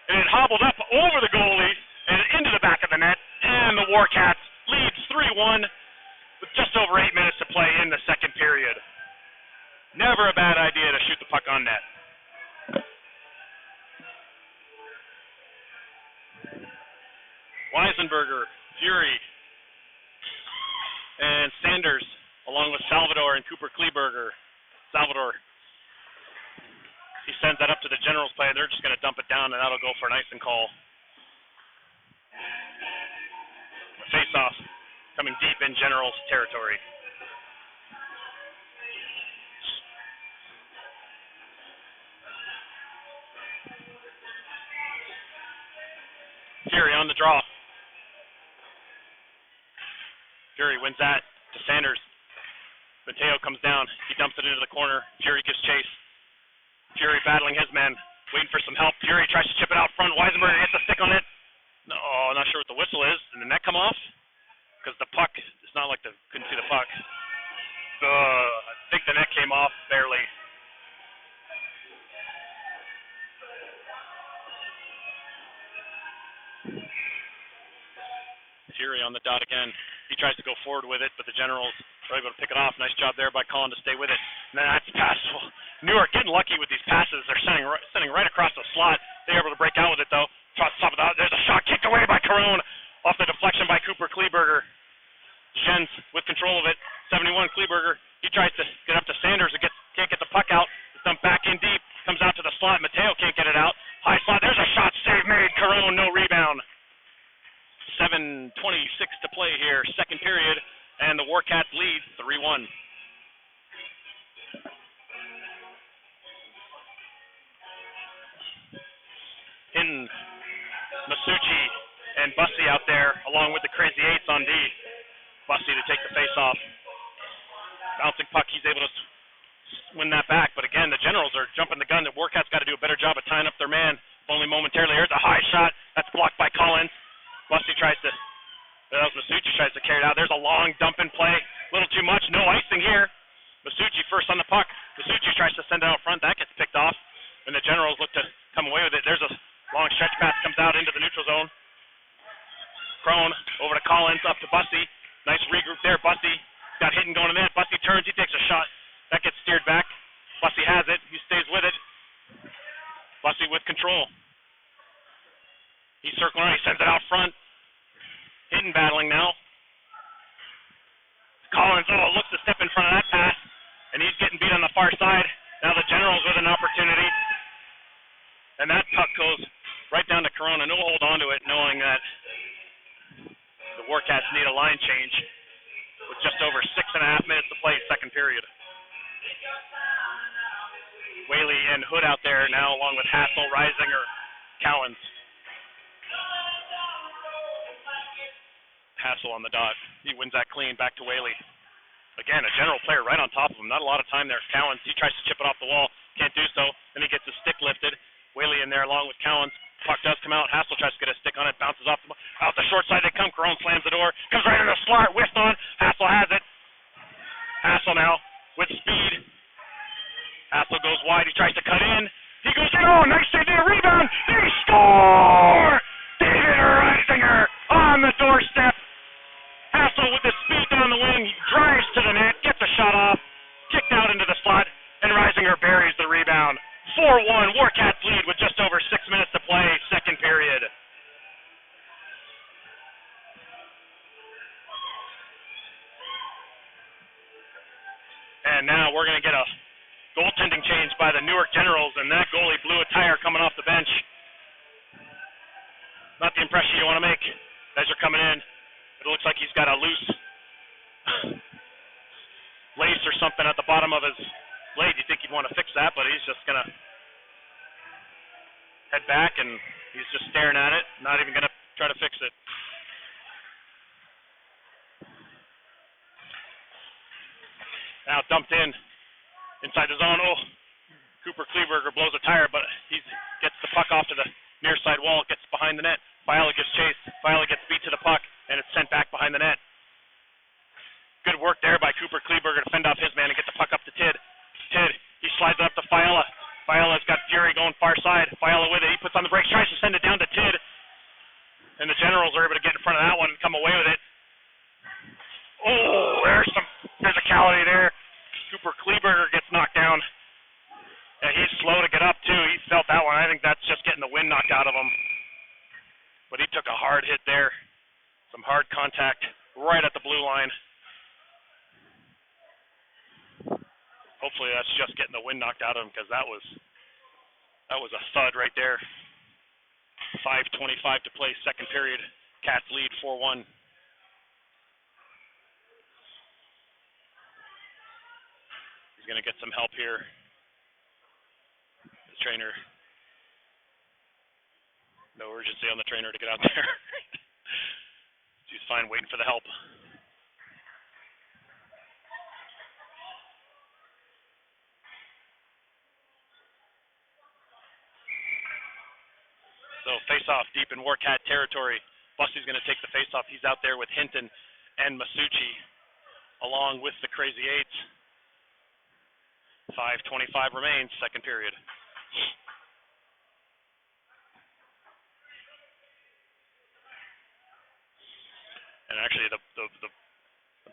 And it hobbled up over the goalie and into the back of the net. And the Warcats leads 3-1 with just over 8 minutes to play in the second period. Never a bad idea to shoot the puck on net. Weisenberger, Fury, and Sanders, along with Salvador and Cooper Kleberger. Salvador, he sends that up to the Generals play. They're just going to dump it down, and that'll go for an icing call. Face-off coming deep in Generals territory. Fury on the draw. Fury wins that to Sanders. Mateo comes down. He dumps it into the corner. Fury gives chase. Fury battling his man, waiting for some help. Fury tries to chip it out front. Weisenberger hits a stick on it. No, not sure what the whistle is. Did the net come off? Because the puck, it's not like couldn't see the puck. I think the net came off barely. Fury on the dot again. He tries to go forward with it, but the Generals are able to pick it off. Nice job there by Colin to stay with it. And then that's passable. Newark getting lucky with these passes. They're sending right across the slot. They're able to break out with it, though. There's a shot kicked away by Caron off the deflection by Cooper Kleberger. Jens with control of it. 71 Kleberger. He tries to get up to Sanders and can't get the puck out. It's dumped back in deep. Comes out to the slot. Mateo can't get it out. High slot. There's a shot save made. Caron, no rebound. 7:26 to play here, second period, and the Warcats lead 3-1. Hinton, Masucci, and Bussey out there, along with the Crazy Eights on D. Bussey to take the face-off. Bouncing puck, he's able to win that back, but again, the Generals are jumping the gun. The Warcats got to do a better job of tying up their man, only momentarily. Here's a high shot, that's blocked by Collins. Bussey Masucci tries to carry it out. There's a long dump and play. A little too much. No icing here. Masucci first on the puck. Masucci tries to send it out front. That gets picked off. And the Generals look to come away with it. There's a long stretch pass. Comes out into the neutral zone. Crone over to Collins. Up to Bussey. Nice regroup there. Bussey got hit and going in net. Bussey turns. He takes a shot. That gets steered back. Bussey has it. He stays with it. Bussey with control. He's circling around. He sends it out front. Hinton battling now. Collins, looks to step in front of that pass. And he's getting beat on the far side. Now the Generals with an opportunity. And that puck goes right down to Corona. No hold on to it, knowing that the Warcats need a line change with just over 6.5 minutes to play, second period. Whaley and Hood out there now, along with Hassel, Reisinger, Cowens. Hassel on the dot. He wins that clean back to Whaley. Again, a General player right on top of him. Not a lot of time there. Cowens, he tries to chip it off the wall. Can't do so. Then he gets his stick lifted. Whaley in there along with Cowens. Puck does come out. Hassel tries to get a stick on it. Bounces off out the short side. They come. Caron slams the door. Comes right in the slot. Whiffed on. Hassel has it. Hassel now with speed. Hassel goes wide. He tries to cut in. He goes in. Oh, nice save there. Rebound. They score! David Reisinger on the doorstep. Hassel with the speed down the wing, he drives to the net, gets a shot off, kicked out into the slot, and Reisinger buries the rebound. 4-1, Warcats lead with just over 6 minutes to play, second period. And now we're going to get a goaltending change by the Newark Generals, and that goalie blew a tire coming off the bench. Not the impression you want to make as you're coming in. It looks like he's got a loose lace crease or something at the bottom of his blade. You think he'd want to fix that, but he's just going to head back, and he's just staring at it, not even going to try to fix it. Now dumped in, inside the zone. Oh, Cooper Kleberger blows a tire, but he gets the puck off to the near side wall, gets behind the net. Fiala gets chased. Fiala gets beat to the puck, and it's sent back behind the net. Good work there by Cooper Kleberger to fend off his man and get the puck up to Tidd. Tidd, he slides it up to Fiala. Fiala's got Fury going far side. Fiala with it. He puts on the brakes, tries to send it down to Tidd. And the Generals are able to get in front of that one and come away with it. Oh, there's some physicality there. Cooper Kleberger gets knocked down. And he's slow to get up, too. He felt that one. I think that's just getting the wind knocked out of him. But he took a hard hit there. Some hard contact right at the blue line. Hopefully that's just getting the wind knocked out of him, because that was a thud right there. 5:25 to play, second period. Cats lead 4-1. He's going to get some help here. The trainer, no urgency on the trainer to get out there. He's fine waiting for the help. So face-off deep in Warcat territory. Busty's going to take the face-off. He's out there with Hinton and Masucci, along with the Crazy Eights. 5:25 remains, second period. And actually, I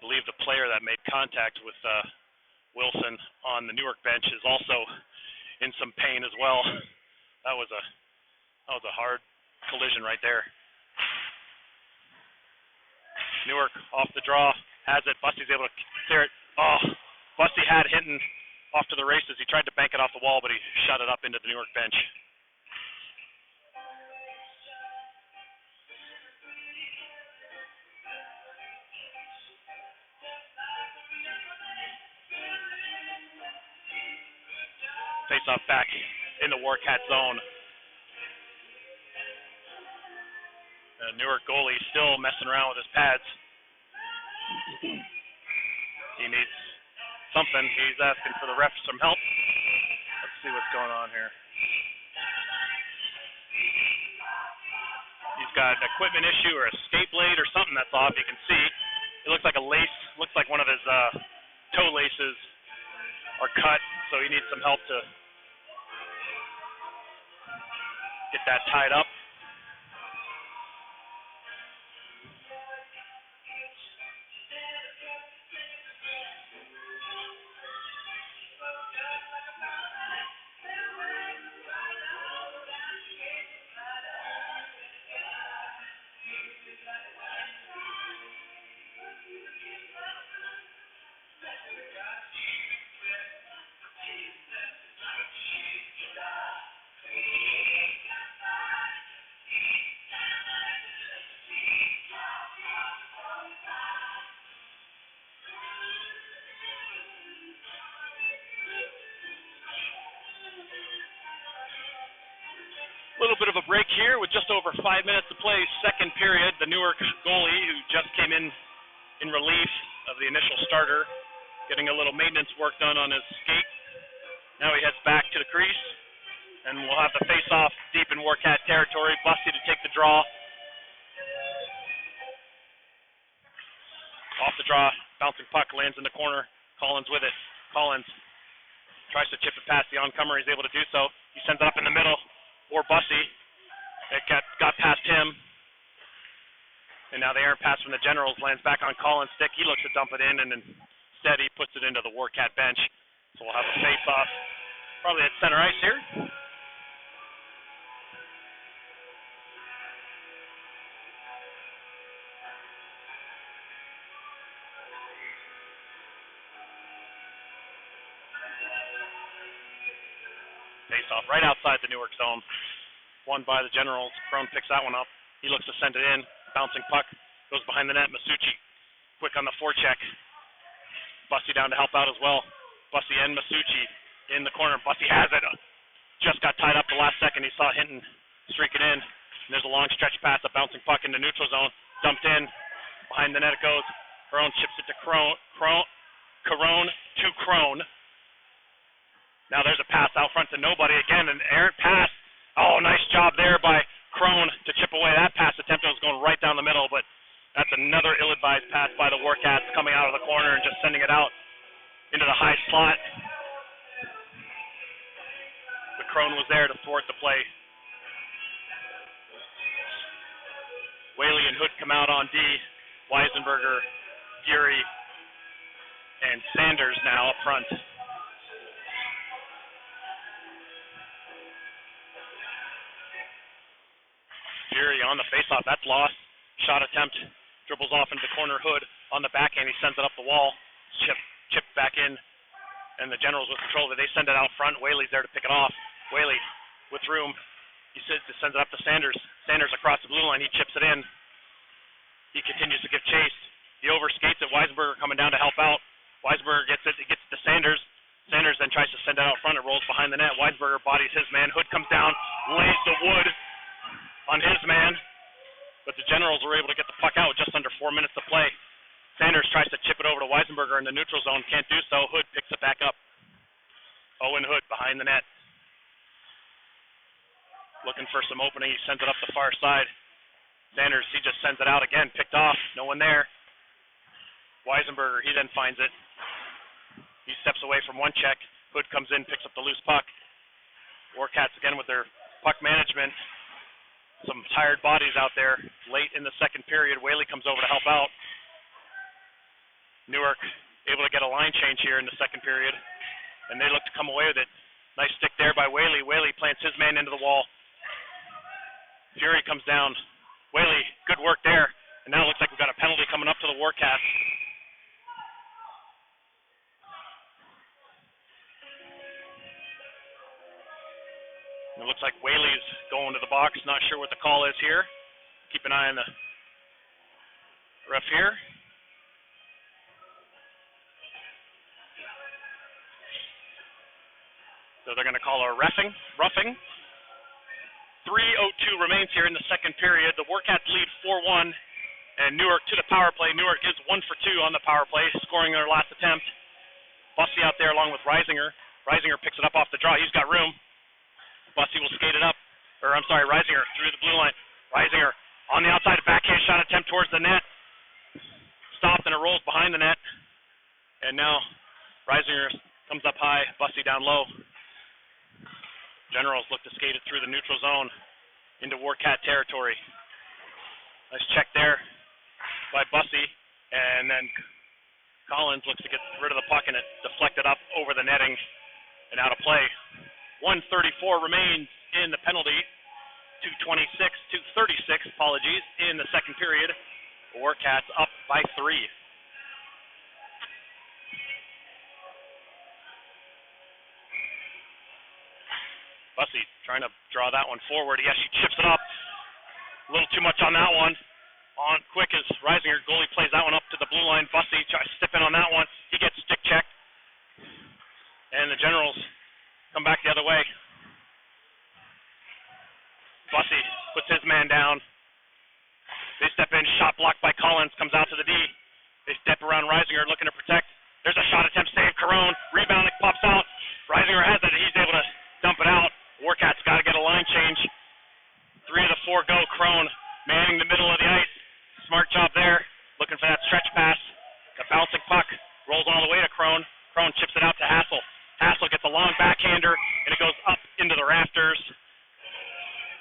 believe the player that made contact with Wilson on the Newark bench is also in some pain as well. That was a hard collision right there. Newark off the draw, has it. Busty's able to clear it. Oh, Busty had Hinton off to the races. He tried to bank it off the wall, but he shot it up into the Newark bench. Face off back in the Warcat zone. Newark goalie still messing around with his pads. He needs something. He's asking for the refs some help. Let's see what's going on here. He's got an equipment issue or a skate blade or something that's off. You can see it looks like a lace. Looks like one of his toe laces are cut, so he needs some help to get that tied up. A little bit of a break here with just over 5 minutes to play, second period. The Newark goalie, who just came in relief of the initial starter, getting a little maintenance work done on his skate. Now he heads back to the crease, and we'll have the face-off deep in Warcat territory. Busty to take the draw. Off the draw, bouncing puck, lands in the corner. Collins with it. Collins tries to chip it past the oncomer. He's able to do so. He sends it up in the middle. Or Busty. It got past him. And now the errant pass from the Generals lands back on Collins' stick. He looks to dump it in, and instead he puts it into the Warcat bench. So we'll have a face-off probably at center ice here. Face-off right outside the Newark zone. Won by the Generals. Crone picks that one up. He looks to send it in. Bouncing puck. Goes behind the net. Masucci quick on the forecheck. Busty Bussy down to help out as well. Bussy and Masucci in the corner. Bussy has it. Just got tied up the last second. He saw Hinton streaking in. And there's a long stretch pass, a bouncing puck into neutral zone. Dumped in. Behind the net it goes. Carone chips it to Carone to Crone. Now there's a pass out front to nobody. Again, an errant pass. Oh, nice job there by Crone to chip away. That pass attempt was going right down the middle, but that's another ill-advised pass by the Warcats coming out of the corner and just sending it out into the high slot. But Crone was there to thwart the play. Whaley and Hood come out on D. Weisenberger, Fury, and Sanders now up front. Fury on the faceoff. That's lost. Shot attempt. Dribbles off into the corner. Hood on the backhand. He sends it up the wall. Chip back in. And the Generals with control of it. They send it out front. Whaley's there to pick it off. Whaley with room. He sends it up to Sanders. Sanders across the blue line. He chips it in. He continues to give chase. He overskates it. Weisenberger coming down to help out. Weisenberger gets it. It gets to Sanders. Sanders then tries to send it out front. It rolls behind the net. Weisenberger bodies his man. Hood comes down. Lays the wood on his man. But the Generals were able to get the puck out with just under 4 minutes to play. Sanders tries to chip it over to Weisenberger in the neutral zone. Can't do so. Hood picks it back up. Owen Hood behind the net. Looking for some opening. He sends it up the far side. Sanders, he just sends it out again. Picked off. No one there. Weisenberger, he then finds it. He steps away from one check. Hood comes in, picks up the loose puck. Warcats again with their puck management. Some tired bodies out there late in the second period. Whaley comes over to help out. Newark able to get a line change here in the second period. And they look to come away with it. Nice stick there by Whaley. Whaley plants his man into the wall. Fury comes down. Whaley, good work there. And now it looks like we've got a penalty coming up to the Warcats. It looks like Whaley's going to the box. Not sure what the call is here. Keep an eye on the ref here. So they're going to call a roughing. 3:02 remains here in the second period. The Warcats lead 4-1, and Newark to the power play. Newark is 1 for 2 on the power play, scoring their last attempt. Bussy out there along with Reisinger. Reisinger picks it up off the draw. He's got room. Bussy will skate it up. Reisinger through the blue line. Reisinger on the outside, backhand shot attempt towards the net. Stopped, and it rolls behind the net. And now Reisinger comes up high, Bussy down low. Generals look to skate it through the neutral zone into Warcat territory. Nice check there by Bussy, and then Collins looks to get rid of the puck, and it deflected up over the netting and out of play. 1:34 remains in the penalty. 2:36, in the second period. Warcats up by 3. Bussy trying to draw that one forward. Yes, he chips it up. A little too much on that one. On quick as Reisinger, goalie plays that one up to the blue line. Bussy tries to step in on that one. He gets stick checked. And the Generals come back the other way. Bussy puts his man down. They step in, shot blocked by Collins, comes out to the D. They step around Reisinger looking to protect. There's a shot attempt, save Carone. Rebound, it pops out. Reisinger has it, he's able to dump it out. Warcats got to get a line change. 3 of the 4 go. Crone manning the middle of the ice. Smart job there. Looking for that stretch pass. The bouncing puck rolls all the way to Crone. Crone chips it out to Hassel. Hassel gets a long backhander, and it goes up into the rafters.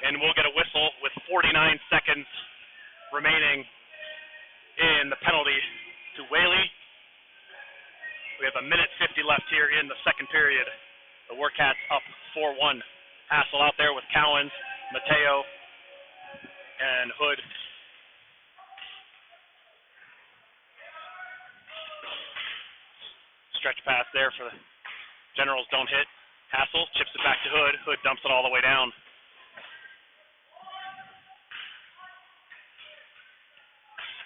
And we'll get a whistle with 49 seconds remaining in the penalty to Whaley. We have 1:50 left here in the second period. The Warcats up 4-1. Hassel out there with Cowens, Mateo, and Hood. Stretch pass there for the Generals, don't hit. Hassel chips it back to Hood. Hood dumps it all the way down.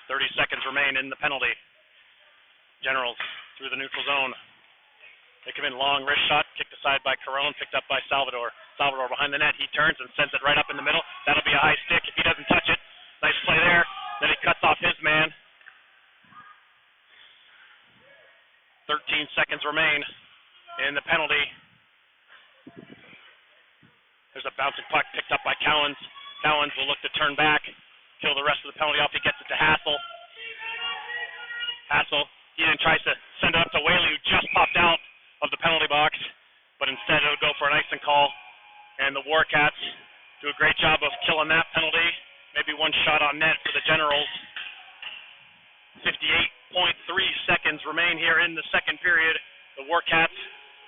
.30 seconds remain in the penalty. Generals through the neutral zone. They come in long, wrist shot, kicked aside by Carone, picked up by Salvador. Salvador behind the net, he turns and sends it right up in the middle. That'll be a high stick if he doesn't touch it. Nice play there. Then he cuts off his man. 13 seconds remain in the penalty. There's a bouncing puck picked up by Cowens. Cowens will look to turn back, kill the rest of the penalty off. He gets it to Hassel. Hassel, he then tries to send it up to Whaley, who just popped out of the penalty box, but instead it'll go for an icing call. And the Warcats do a great job of killing that penalty. Maybe one shot on net for the Generals. 58.3 seconds remain here in the second period. The Warcats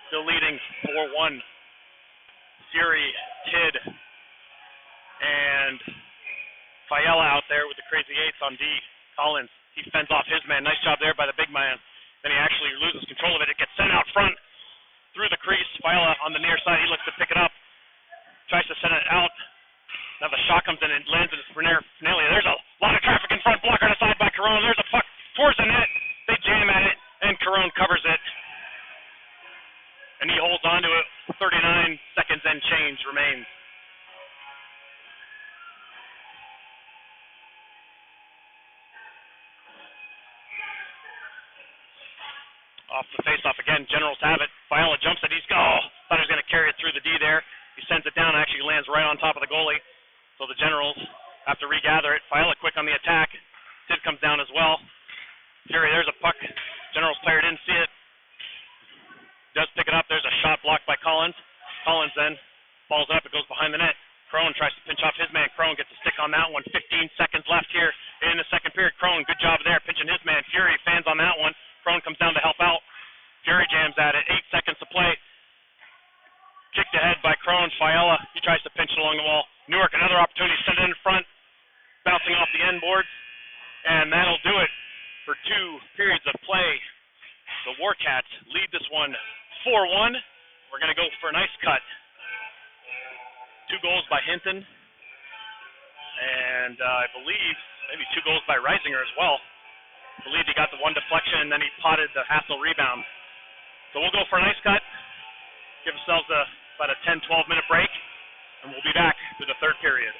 still leading 4-1. Fury, Kidd, and Fiala out there with the crazy eights on D. Collins, he fends off his man. Nice job there by the big man. Then he actually loses control of it. It gets sent out front through the crease. Fiala on the near side, he looks to pick it up. Tries to send it out. Now the shot comes in and lands in Finale. There's a lot of traffic in front. Blocked aside by Carone. There's a puck towards the net. They jam at it, and Carone covers it. And he holds on to it. 39 seconds and change remains. Off the faceoff again. Generals have it. Fiala jumps it. Thought he was going to carry it through the D there. He sends it down and actually lands right on top of the goalie. So the Generals have to regather it. Fiala quick on the attack. Sid comes down as well. Fury, there's a puck. Generals player didn't see it. Does pick it up. There's a shot blocked by Collins. Collins then falls up. It goes behind the net. Crone tries to pinch off his man. Crone gets a stick on that one. 15 seconds left here in the second period. Crone, good job there, pinching his man. Fury fans on that one. Crone comes down to help out. Fury jams at it. 8 seconds to play. Kicked ahead by Crone. Fiala, he tries to pinch it along the wall. Newark, another opportunity. Send it in front. Bouncing off the end boards. And that'll do it for 2 periods of play. The Warcats lead this one 4-1. We're going to go for an ice cut. 2 goals by Hinton. And I believe maybe 2 goals by Reisinger as well. I believe he got the one deflection and then he potted the Hassel rebound. So we'll go for an ice cut. Give ourselves about a 10-12 minute break. And we'll be back for the third period.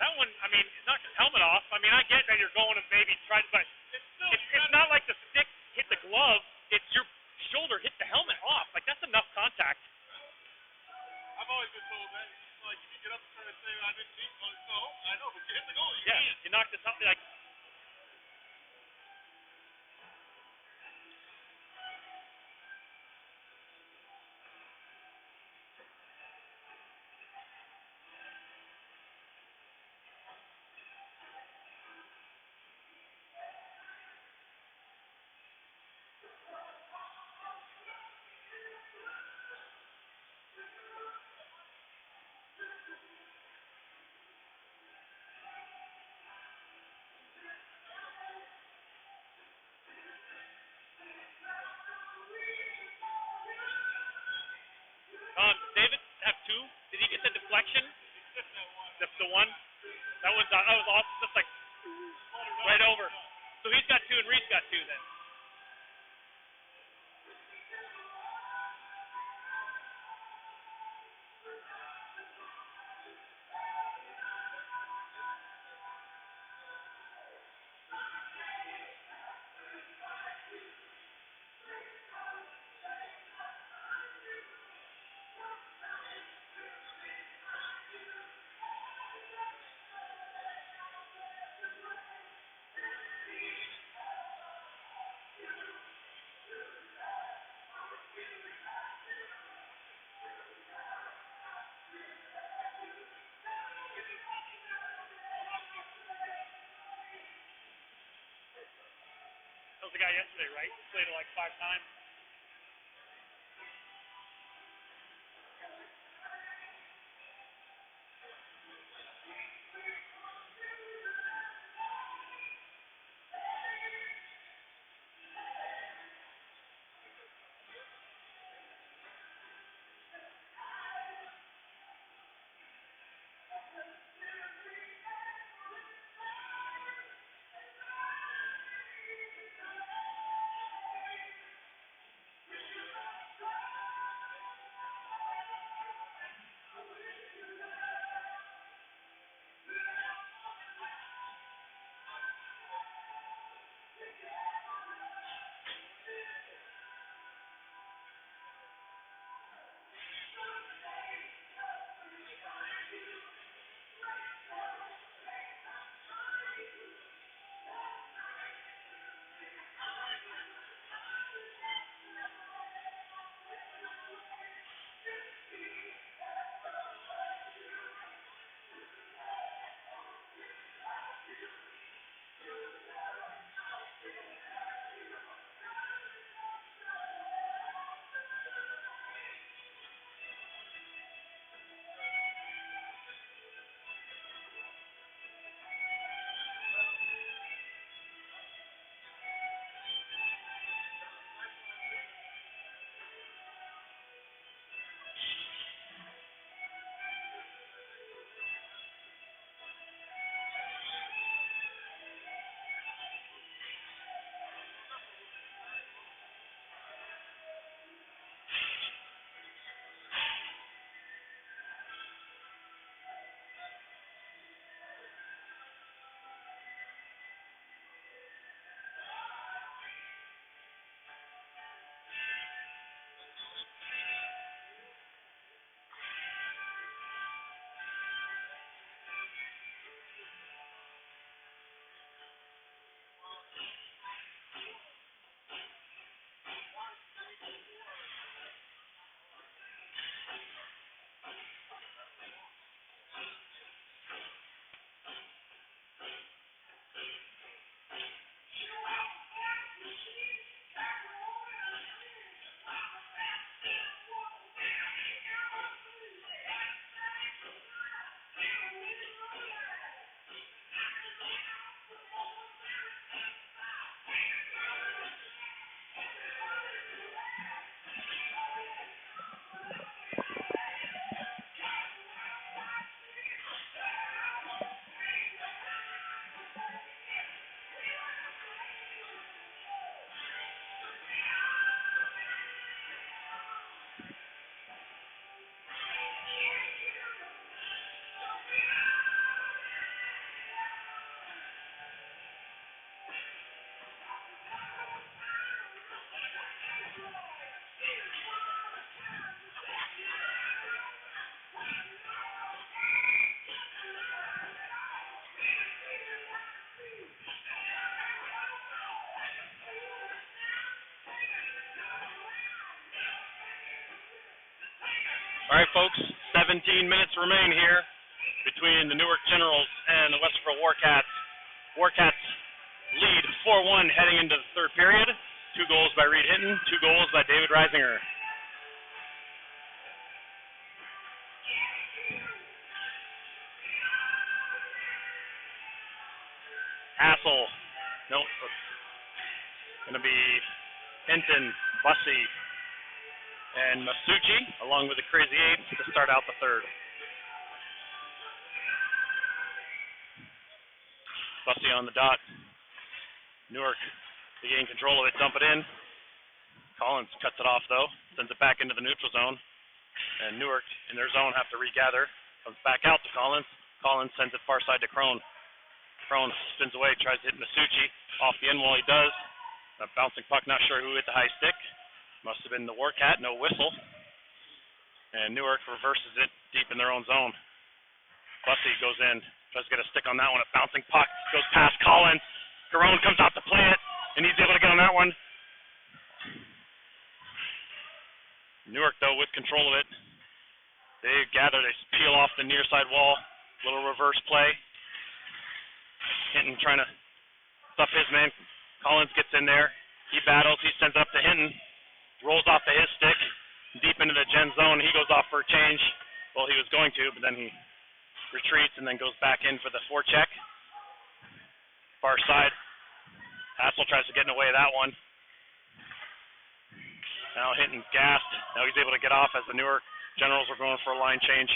That one, I mean, it knocked his helmet off. I mean, I get that you're going to maybe try to, but it's not like the stick hit the glove. It's your shoulder hit the helmet off. Like, that's enough contact. I've always been told that. Like, if you get up and try to say, I didn't need one, so I know, but you hit the goal. You can't. You knocked his helmet, like, David have two? Did he get the deflection? That's the one. That was awesome. Just like right over. So he's got two and Reed's got two then. was the guy yesterday, right? He played it like 5 times. All right, folks, 17 minutes remain here between the Newark Generals and the Westboro Warcats. Warcats lead 4-1 heading into the third period. 2 goals by Reed Hinton, 2 goals by David Reisinger. Hassel, nope, going to be Hinton, Bussey, and Masucci, along with the Crazy Eights, to start out the third. Bussey on the dot. Newark, they gain control of it, dump it in. Collins cuts it off, though, sends it back into the neutral zone. And Newark, in their zone, have to regather. Comes back out to Collins. Collins sends it far side to Crone. Crone spins away, tries to hit Masucci. Off the end wall he does. A bouncing puck, not sure who hit the high stick. Must have been the Warcat, no whistle. And Newark reverses it deep in their own zone. Bussey goes in, tries to get a stick on that one. A bouncing puck goes past Collins. Garone comes out to play it, and he's able to get on that one. Newark, though, with control of it. They gather, they peel off the near side wall. Little reverse play. Hinton trying to stuff his man. Collins gets in there. He battles. He sends it up to Hinton. Rolls off of his stick. Deep into the Gen zone. He goes off for a change. Well, he was going to, but then he retreats and then goes back in for the forecheck. Far side. Hassel tries to get in the way of that one. Now Hinton's gassed. Now he's able to get off as the Newark Generals are going for a line change.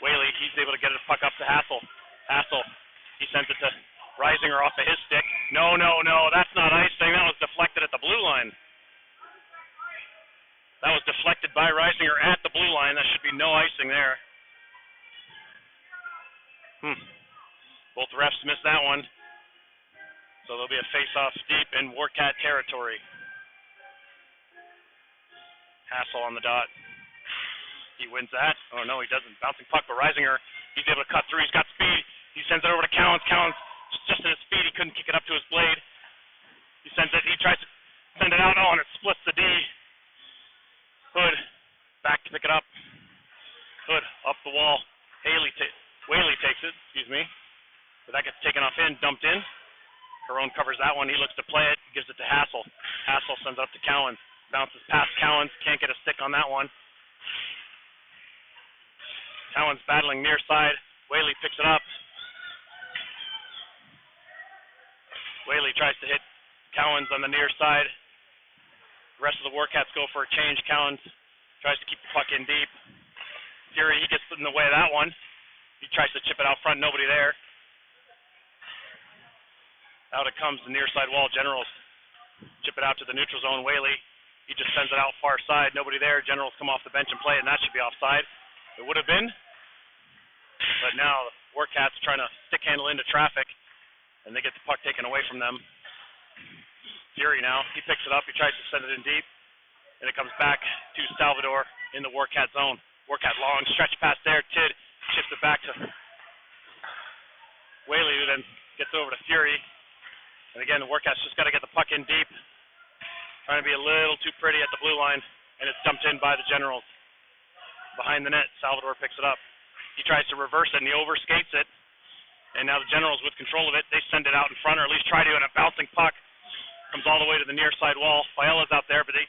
Whaley, he's able to get his puck up to Hassel. Hassel, he sends it to Reisinger off of his stick. No, that's not icing. That was deflected at the blue line. That was deflected by Reisinger at the blue line. That should be no icing there. Both refs missed that one. So there'll be a face-off deep in Warcat territory. Hassel on the dot. He wins that. Oh, no, he doesn't. Bouncing puck, but Reisinger, he's able to cut through. He's got speed. He sends it over to Cowens. Cowens, just at his speed, he couldn't kick it up to his blade. He sends it. He tries to send it out. Oh, and it splits the D. Hood, back to pick it up. Hood, up the wall. Whaley takes it, but that gets taken off in, dumped in. Carone covers that one. He looks to play it, gives it to Hassel. Hassel sends it up to Cowens. Bounces past Cowens, can't get a stick on that one. Cowens battling near side. Whaley picks it up. Whaley tries to hit Cowens on the near side. The rest of the Warcats go for a change. Cowens tries to keep the puck in deep. Fury, he gets in the way of that one. He tries to chip it out front, nobody there. Out it comes, the near side wall. Generals chip it out to the neutral zone. Whaley, he just sends it out far side, nobody there. Generals come off the bench and play it, and that should be offside. It would have been, but now the Warcats trying to stick handle into traffic, and they get the puck taken away from them. Fury now, he picks it up, he tries to send it in deep, and it comes back to Salvador in the Warcat zone. Warcat long stretch pass there. Tid chips it back to Whaley, who then gets over to Fury. And again, the Warcats just got to get the puck in deep. Trying to be a little too pretty at the blue line, and it's dumped in by the Generals. Behind the net, Salvador picks it up. He tries to reverse it, and he overskates it. And now the Generals with control of it, they send it out in front, or at least try to, and a bouncing puck comes all the way to the near side wall. Faiola's out there, but they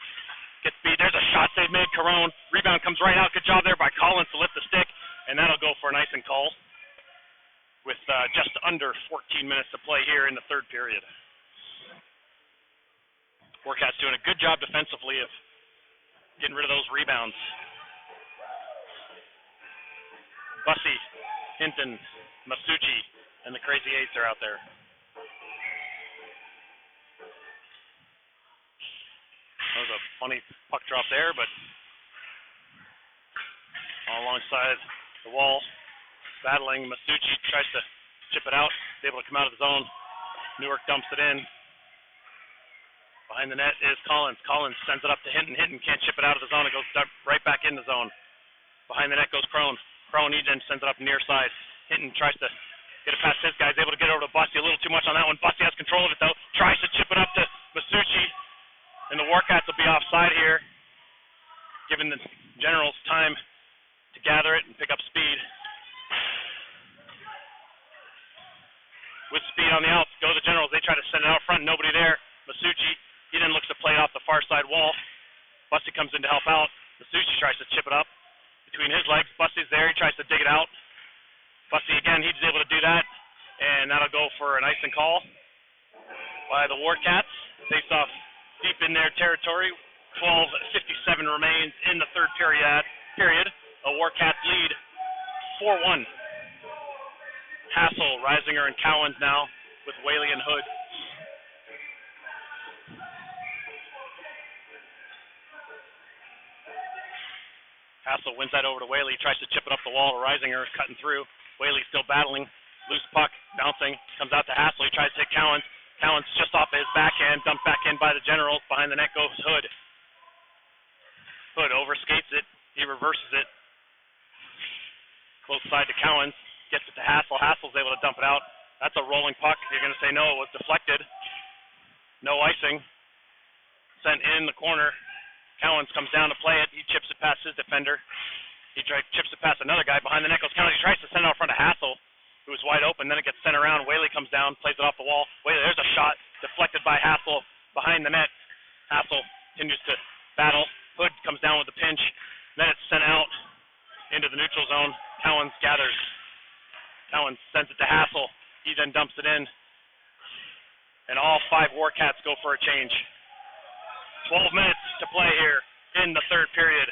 get speed. There's a shot they've made. Carone. Rebound comes right out. Good job there by Collins to lift the stick, and that'll go for an icing call with just under 14 minutes to play here in the third period. Warcats doing a good job defensively of getting rid of those rebounds. Bussey, Hinton, Masucci, and the Crazy Eights are out there. That was a funny puck drop there, but all alongside the wall, battling. Masucci tries to chip it out. He's able to come out of the zone. Newark dumps it in. Behind the net is Collins. Collins sends it up to Hinton. Hinton can't chip it out of the zone. It goes right back in the zone. Behind the net goes Crone. Crone, he then sends it up near side. Hinton tries to get it past his guy. He's able to get over to Bussey. A little too much on that one. Bussey has control of it, though. Tries to chip it up to Masucci. And the Warcats will be offside here, giving the Generals time to gather it and pick up speed. With speed on the outs, go the Generals. They try to send it out front. Nobody there. Masucci, he then looks to play it off the far side wall. Bussey comes in to help out. Masucci tries to chip it up between his legs. Bussey's there. He tries to dig it out. Bussey again, he's able to do that. And that'll go for an icing call by the Warcats. Face off deep in their territory. 12:57 remains in the third period. A Warcats lead 4-1. Hassel, Reisinger, and Cowens now with Whaley and Hood. Hassel wins that over to Whaley, tries to chip it up the wall. Reisinger cutting through. Whaley still battling. Loose puck, bouncing, comes out to Hassel. He tries to hit Cowens. Cowens just off of his backhand, dumped back in by the Generals. Behind the net goes Hood. Hood overskates it. He reverses it. Close side to Cowens. Gets it to Hassel. Hassel's able to dump it out. That's a rolling puck. You're going to say no, it was deflected. No icing. Sent in the corner. Cowens comes down to play it. He chips it past his defender. He chips it past another guy. Behind the net goes Cowens. He tries to send it out front of Hassel, who was wide open. Then it gets sent around. Whaley comes down, plays it off the wall. Whaley, there's a shot deflected by Hassel behind the net. Hassel continues to battle. Hood comes down with a pinch. Then it's sent out into the neutral zone. Cowens gathers. Cowens sends it to Hassel. He then dumps it in. And all 5 Warcats go for a change. 12 minutes to play here in the third period.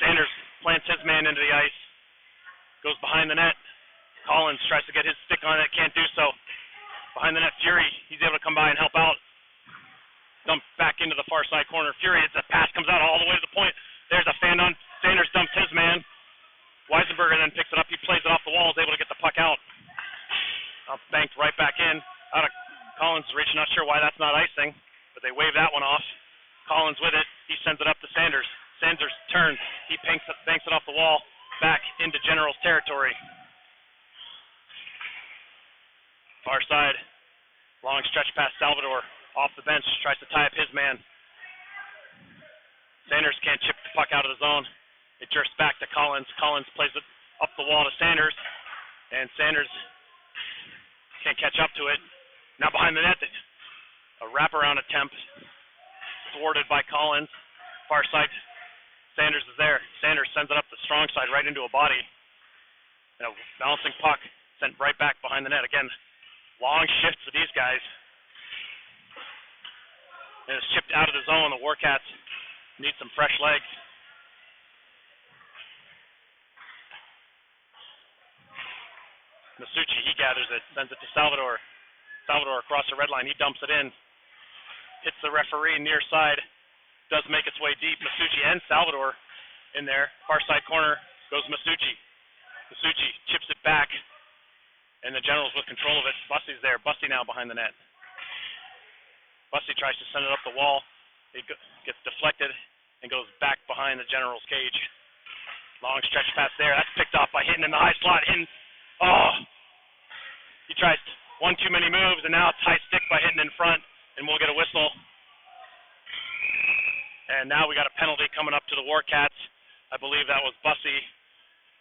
Sanders plants his man into the ice. Goes behind the net. Collins tries to get his stick on it. Can't do so. Behind the net, Fury. He's able to come by and help out. Dump back into the far side corner. Fury, it's a pass, comes out all the way to the point. There's a fan on. Sanders dumps his man. Weisenberger then picks it up. He plays it off the wall, is able to get the puck out. Banked right back in. Out of Collins' reach. Not sure why that's not icing, but they wave that one off. Collins with it. He sends it up to Sanders. Sanders turns. He banks it off the wall. Back into General's territory. Far side. Long stretch past Salvador. Off the bench, tries to tie up his man. Sanders can't chip the puck out of the zone. It jerks back to Collins. Collins plays it up the wall to Sanders. And Sanders can't catch up to it. Now behind the net, a wraparound attempt. Thwarted by Collins. Far side, Sanders is there. Sanders sends it up the strong side right into a body. And a bouncing puck sent right back behind the net. Again, long shifts for these guys. And it's chipped out of the zone. The Warcats need some fresh legs. Masucci, he gathers it, sends it to Salvador. Salvador across the red line, he dumps it in. Hits the referee near side. Does make its way deep. Masucci and Salvador in there. Far side corner goes Masucci. Masucci chips it back. And the Generals with control of it. Bussey's there. Bussey now behind the net. Bussey tries to send it up the wall. It gets deflected and goes back behind the General's cage. Long stretch pass there. That's picked off by Hinton in the high slot. Hinton, he tries one too many moves, and now it's high stick by Hinton in front, and we'll get a whistle. And now we got a penalty coming up to the Warcats. I believe that was Bussey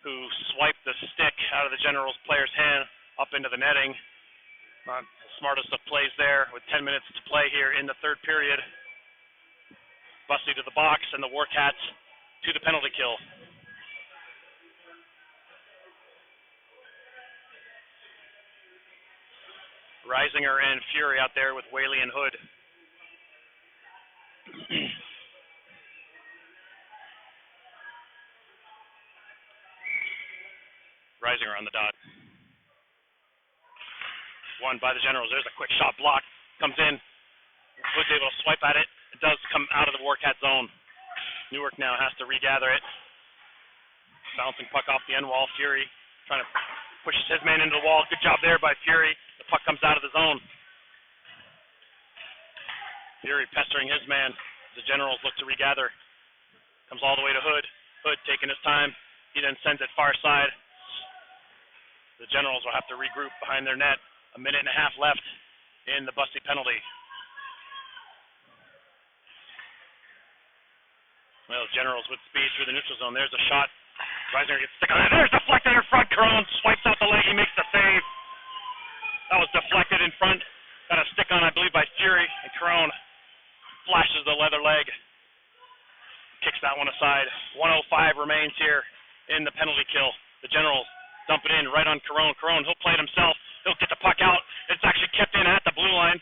who swiped the stick out of the General's player's hand up into the netting. Not the smartest of plays there with 10 minutes to play here in the third period. Bussey to the box and the Warcats to the penalty kill. Reisinger and Fury out there with Whaley and Hood. Reisinger on the dot. Won by the Generals. There's a quick shot block. Comes in. Hood's able to swipe at it. It does come out of the Warcat zone. Newark now has to regather it. Bouncing puck off the end wall. Fury trying to push his man into the wall. Good job there by Fury. The puck comes out of the zone. Fury pestering his man. The Generals look to regather. Comes all the way to Hood. Hood taking his time. He then sends it far side. The Generals will have to regroup behind their net. A minute and a half left in the Bussey penalty. Well, Generals with speed through the neutral zone. There's a shot. Reisinger gets stick on it. There's deflected in front. Crone swipes out the leg. He makes the save. That was deflected in front. Got a stick on, I believe, by Fury. And Crone flashes the leather leg. Kicks that one aside. 1:05 remains here in the penalty kill. The Generals dump it in right on Carone. Carone, he'll play it himself. He'll get the puck out. It's actually kept in at the blue line.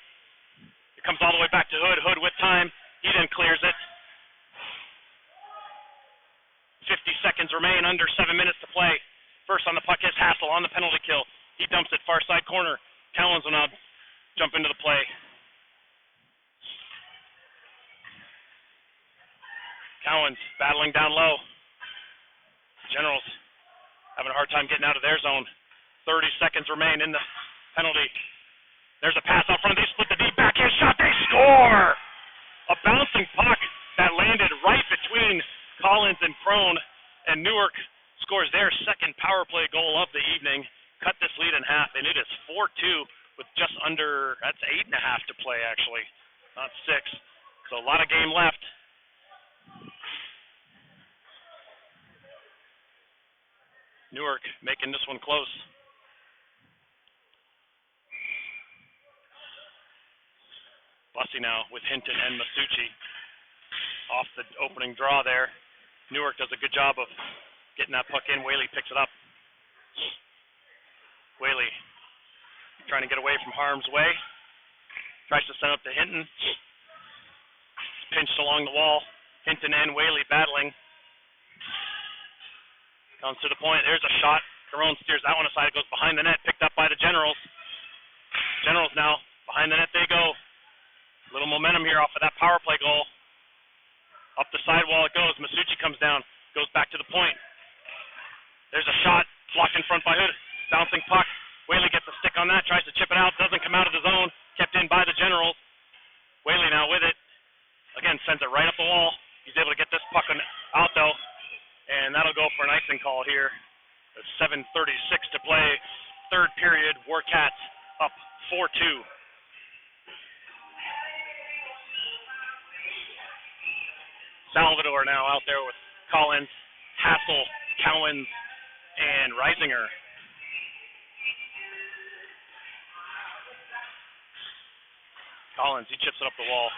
It comes all the way back to Hood. Hood with time. He then clears it. 50 seconds remain, under 7 minutes to play. First on the puck is Hassel on the penalty kill. He dumps it far side corner. Cowens will now jump into the play. Cowens battling down low. Generals having a hard time getting out of their zone. 30 seconds remain in the penalty. There's a pass out front. They split the D. Backhand shot. They score! A bouncing puck that landed right between Collins and Crone. And Newark scores their second power play goal of the evening. Cut this lead in half, and it is 4-2 with just under, that's 8.5 to play, actually. Not 6. So a lot of game left. Newark making this one close. Varsity now with Hinton and Masucci off the opening draw there. Newark does a good job of getting that puck in. Whaley picks it up. Whaley trying to get away from harm's way. Tries to send up to Hinton. Pinched along the wall. Hinton and Whaley battling. Comes to the point. There's a shot. Carone steers that one aside. It goes behind the net. Picked up by the Generals. Generals now. Behind the net they go. Little momentum here off of that power play goal. Up the sidewall it goes. Masucci comes down. Goes back to the point. There's a shot. Blocked in front by Hood. Bouncing puck. Whaley gets a stick on that. Tries to chip it out. Doesn't come out of the zone. Kept in by the Generals. Whaley now with it. Again, sends it right up the wall. He's able to get this puck out though. And that'll go for an icing call here. There's 7:36 to play. Third period. Warcats up 4-2. Salvador now out there with Collins, Hassel, Cowens, and Reisinger. Collins, he chips it up the wall.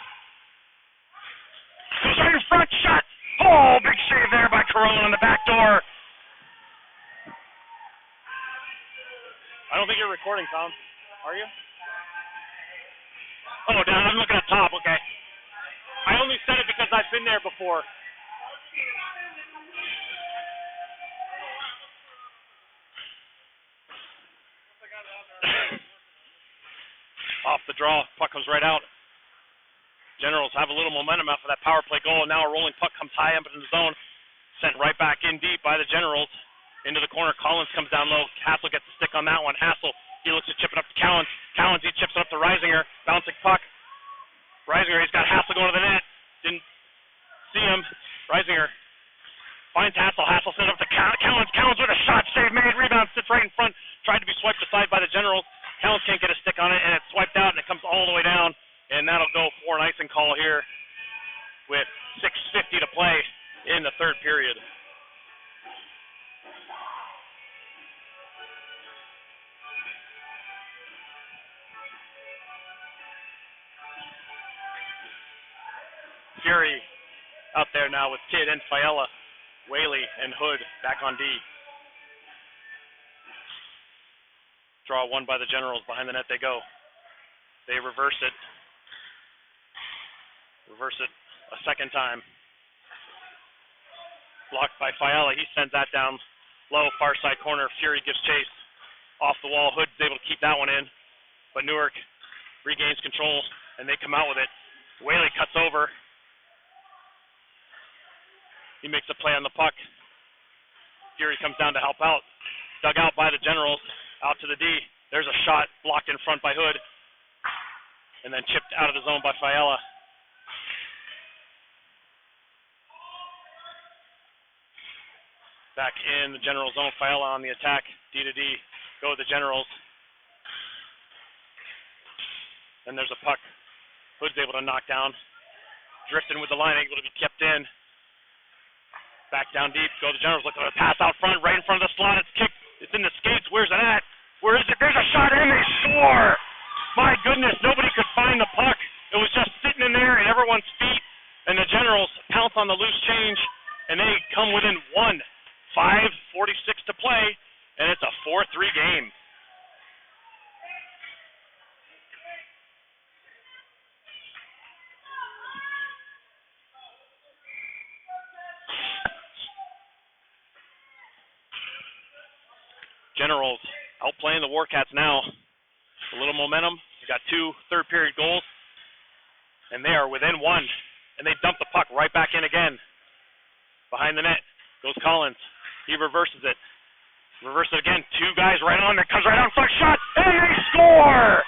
Goes right in front, shot! Oh, big save there by Carone on the back door. I don't think you're recording, Tom. Are you? Oh, down. I'm looking at top. Okay. I only said it because I've been there before. Off the draw, puck comes right out. Generals have a little momentum after that power play goal. Now a rolling puck comes high up into the zone. Sent right back in deep by the Generals. Into the corner. Collins comes down low. Hassel gets the stick on that one. Hassel, he looks to chip it up to Cowens. Cowens, he chips it up to Reisinger. Bouncing puck. Reisinger, he's got Hassel going to the net. Didn't see him. Reisinger finds Hassel. Hassel sends it up to Cowens. Cowens with a shot. Save made. Rebound sits right in front. Tried to be swiped aside by the Generals. Cowens can't get a stick on it, and it's swiped out, and it comes all the way down. And that'll go for an icing call here with 6:50 to play in the third period. Fury out there now with Kidd and Fiella. Whaley and Hood back on D. Draw one by the Generals. Behind the net they go. They reverse it. Reverse it a second time. Blocked by Fiella. He sends that down low, far side corner. Fury gives chase. Off the wall. Hood's able to keep that one in. But Newark regains control, and they come out with it. Whaley cuts over. He makes a play on the puck. Fury comes down to help out. Dug out by the Generals. Out to the D. There's a shot blocked in front by Hood. And then chipped out of the zone by Fiella. Back in the General zone. Fiella on the attack. D to D. Go with the Generals. Then there's a puck. Hood's able to knock down. Drifting with the line. Able to be kept in. Back down deep. Go to the Generals. Look at the pass out front. Right in front of the slot. It's kicked. It's in the skates. Where's it at? Where is it? There's a shot and they score! My goodness, nobody could find the puck. It was just sitting in there at everyone's feet, and the Generals pounce on the loose change, and they come within one. 5:46 to play, and it's a 4-3 game. Generals outplaying the Warcats now. A little momentum. They got two third-period goals, and they are within one. And they dump the puck right back in again. Behind the net goes Collins. He reverses it. Reverses it again. Two guys right on there. Comes right out in front. Shot, and they score!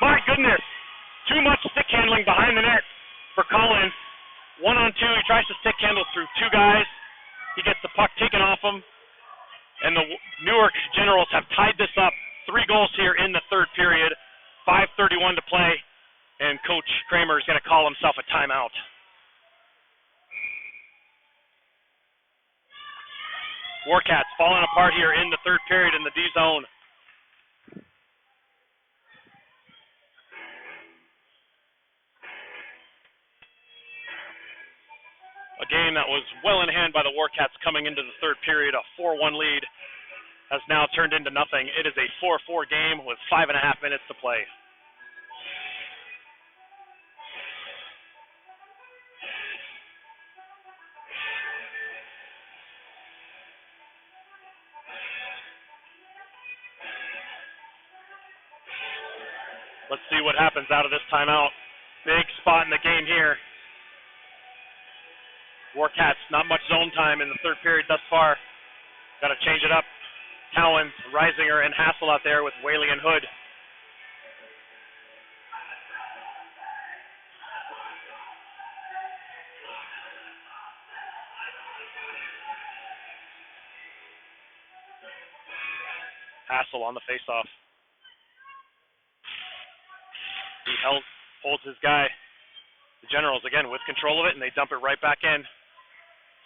My goodness. Too much stick handling behind the net for Collins. 1-on-2. He tries to stick handle through two guys. He gets the puck taken off him. And the Newark Generals have tied this up. 3 goals here in the third period. 5:31 to play. And Coach Kramer is going to call himself a timeout. Warcats falling apart here in the third period in the D zone. A game that was well in hand by the Warcats coming into the third period. A 4-1 lead has now turned into nothing. It is a 4-4 game with 5.5 minutes to play. Let's see what happens out of this timeout. Big spot in the game here. Warcats, not much zone time in the third period thus far. Got to change it up. Cowens, Reisinger, and Hassel out there with Whaley and Hood. Hassel on the faceoff. He holds his guy. The Generals, again, with control of it, and they dump it right back in.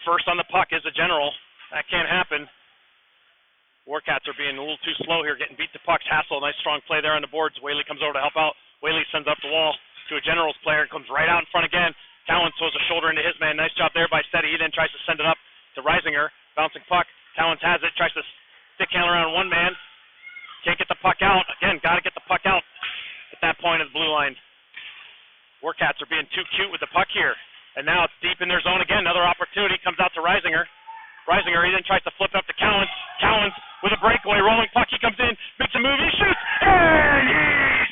First on the puck is the General. That can't happen. Warcats are being a little too slow here, getting beat to pucks. Hassel, nice strong play there on the boards. Whaley comes over to help out. Whaley sends up the wall to a Generals player and comes right out in front again. Cowens throws a shoulder into his man. Nice job there by Steady. He then tries to send it up to Reisinger. Bouncing puck. Cowens has it, tries to stick handle around one man. Can't get the puck out. Again, got to get the puck out at that point of the blue line. Warcats are being too cute with the puck here. And now it's deep in their zone again. Another opportunity comes out to Reisinger. Reisinger, he then tries to flip up to Cowens. Cowens with a breakaway, rolling puck. He comes in, makes a move, he shoots, and he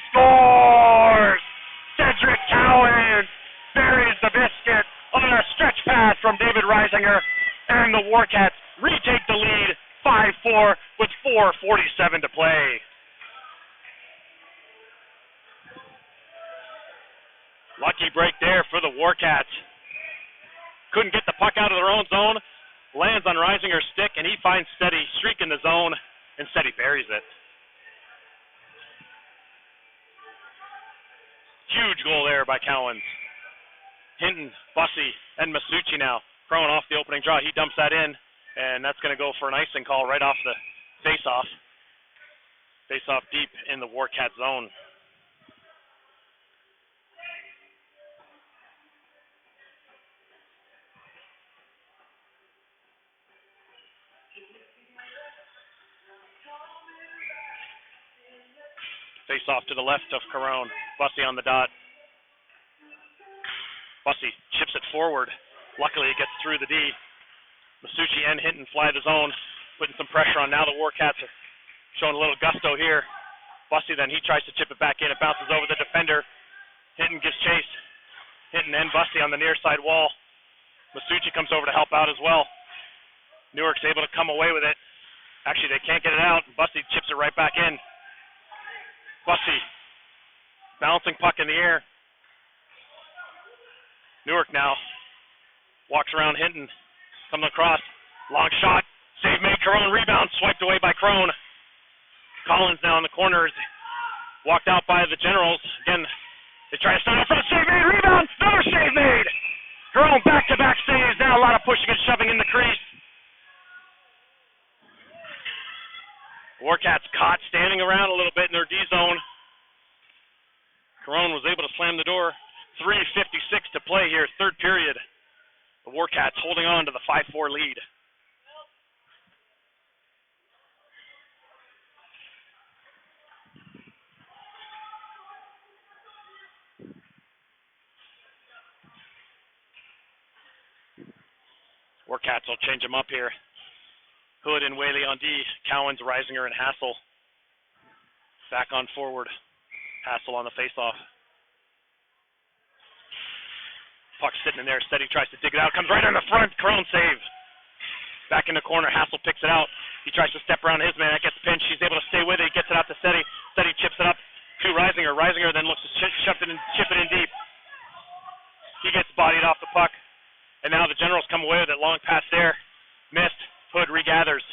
scores! Cedric Cowens buries the biscuit on a stretch pass from David Reisinger. And the Warcats retake the lead 5-4 with 4:47 to play. Lucky break there for the Warcats. Couldn't get the puck out of their own zone. Lands on Reisinger's stick, and he finds Steady, streak in the zone, and Steady buries it. Huge goal there by Cowens. Hinton, Bussey, and Masucci now. Crone off the opening draw. He dumps that in, and that's going to go for an icing call right off the face-off. Face-off deep in the Warcat zone. Face off to the left of Carone. Bussey on the dot. Bussey chips it forward. Luckily, it gets through the D. Masucci and Hinton fly the zone, putting some pressure on. Now the Warcats are showing a little gusto here. Bussey then, he tries to chip it back in. It bounces over the defender. Hinton gives chase. Hinton and Bussey on the near side wall. Masucci comes over to help out as well. Newark's able to come away with it. Actually, they can't get it out. Bussey chips it right back in. Bussey, bouncing puck in the air. Newark now walks around Hinton, coming across, long shot, save made, Carone rebound, swiped away by Crone. Collins now in the corners, walked out by the Generals. Again, they try to start up front, save made, rebound, another save made. Carone back-to-back saves, now a lot of pushing and shoving in the crease. Warcats caught standing around a little bit in their D zone. Carone was able to slam the door. 3:56 to play here, third period. The Warcats holding on to the 5-4 lead. Warcats will change them up here. Hood and Whaley on D, Cowens, Reisinger, and Hassel. Back on forward. Hassel on the faceoff. Puck sitting in there. Steady tries to dig it out. Comes right on the front. Crone save. Back in the corner. Hassel picks it out. He tries to step around his man. That gets pinched. He's able to stay with it. He gets it out to Steady. Steady chips it up to Reisinger. Reisinger then looks to chip it in deep. He gets bodied off the puck. And now the Generals come away with it. Long pass there. Missed. Hood regathers.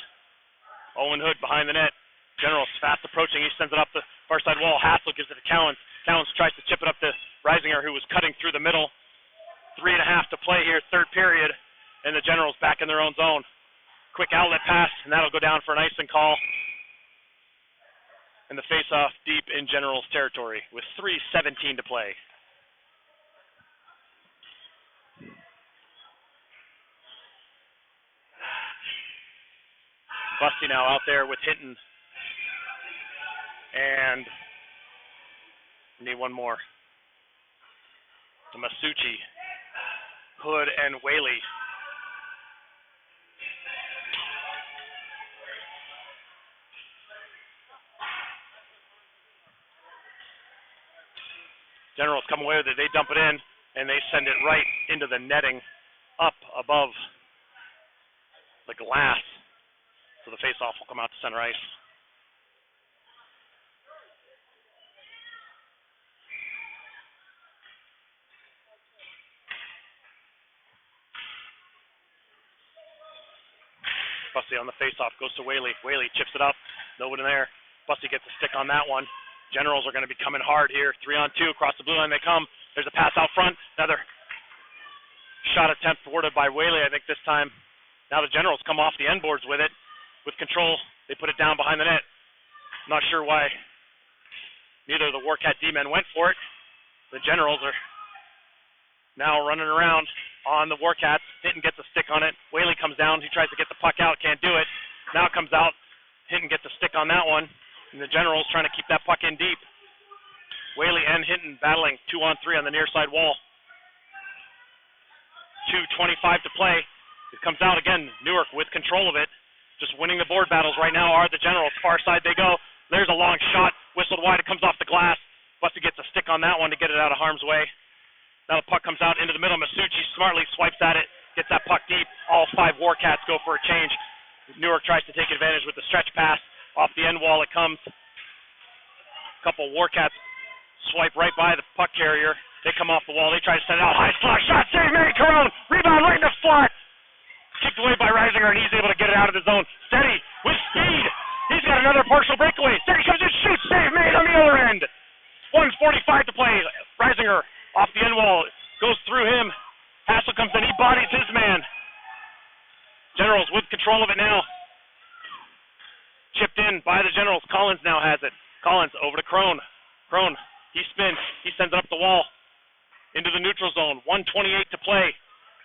Owen Hood behind the net. Generals fast approaching. He sends it up the far side wall. Hassel gives it to Cowens. Cowens tries to chip it up to Reisinger, who was cutting through the middle. 3.5 to play here, third period. And the Generals back in their own zone. Quick outlet pass, and that'll go down for an icing call. And the face-off deep in Generals territory with 3:17 to play. Busty now out there with Hinton. And need one more. To Masucci, Hood, and Whaley. Generals come away with it. They dump it in, and they send it right into the netting up above the glass. So the face-off will come out to center ice. Busty on the face-off, goes to Whaley. Whaley chips it up, nobody there. Busty gets a stick on that one. Generals are going to be coming hard here. 3-on-2 across the blue line they come. There's a pass out front. Another shot attempt thwarted by Whaley, I think this time. Now the Generals come off the end boards with it. With control, they put it down behind the net. Not sure why neither of the Warcat D-men went for it. The Generals are now running around on the Warcats. Hinton gets a stick on it. Whaley comes down. He tries to get the puck out. Can't do it. Now it comes out. Hinton gets a stick on that one. And the Generals trying to keep that puck in deep. Whaley and Hinton battling 2-on-3 on the near side wall. 2:25 to play. It comes out again. Newark with control of it. Just winning the board battles right now are the Generals. Far side they go. There's a long shot. Whistled wide. It comes off the glass. Busty gets a stick on that one to get it out of harm's way. Now the puck comes out into the middle. Masucci smartly swipes at it. Gets that puck deep. All 5 Warcats go for a change. Newark tries to take advantage with the stretch pass. Off the end wall it comes. A couple Warcats swipe right by the puck carrier. They come off the wall. They try to send it out. High slot shot. Save made. Carone. Rebound right in the slot. Kicked away by Reisinger, and he's able to get it out of the zone. Steady with speed. He's got another partial breakaway. Steady comes in. Shoots. Save made on the other end. 1:45 to play. Reisinger off the end wall. Goes through him. Hassel comes in. He bodies his man. Generals with control of it now. Chipped in by the Generals. Collins now has it. Collins over to Crone. Crone, he spins. He sends it up the wall into the neutral zone. 1:28 to play.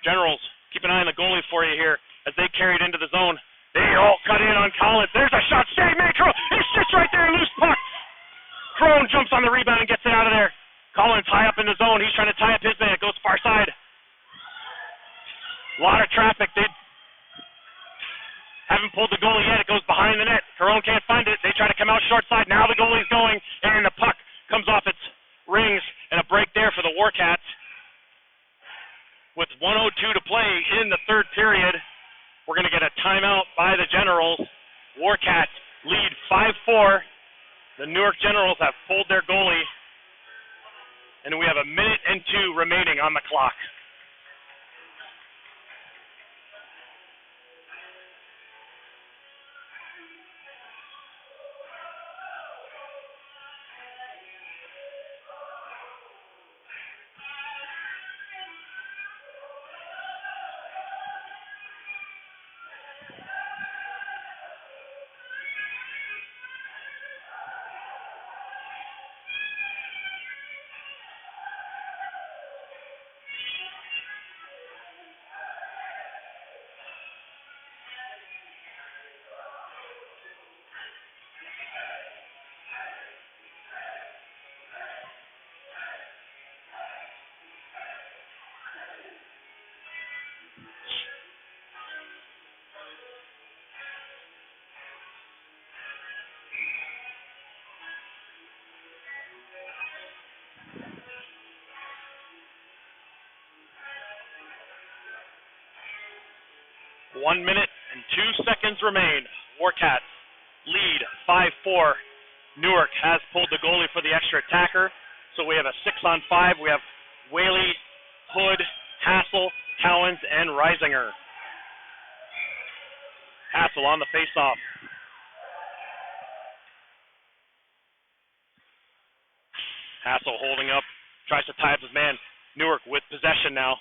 Generals, keep an eye on the goalie for you here as they carry it into the zone. They all cut in on Collins. There's a shot. Save made. Crone. He sits right there. Loose puck. Crone jumps on the rebound and gets it out of there. Collins high up in the zone. He's trying to tie up his man. It goes far side. A lot of traffic. They haven't pulled the goalie yet. It goes behind the net. Carone can't find it. They try to come out short side. Now the goalie's going, and the puck comes off its rings, and a break there for the Warcats. With 1:02 to play in the third period, we're going to get a timeout by the Generals. Warcats lead 5-4. The Newark Generals have pulled their goalie, and we have 1:02 remaining on the clock. One minute and 2 seconds remain. Warcats lead 5-4. Newark has pulled the goalie for the extra attacker. So we have a 6-on-5. We have Whaley, Hood, Hassel, Cowens, and Reisinger. Hassel on the faceoff. Hassel holding up, tries to tie up his man. Newark with possession now.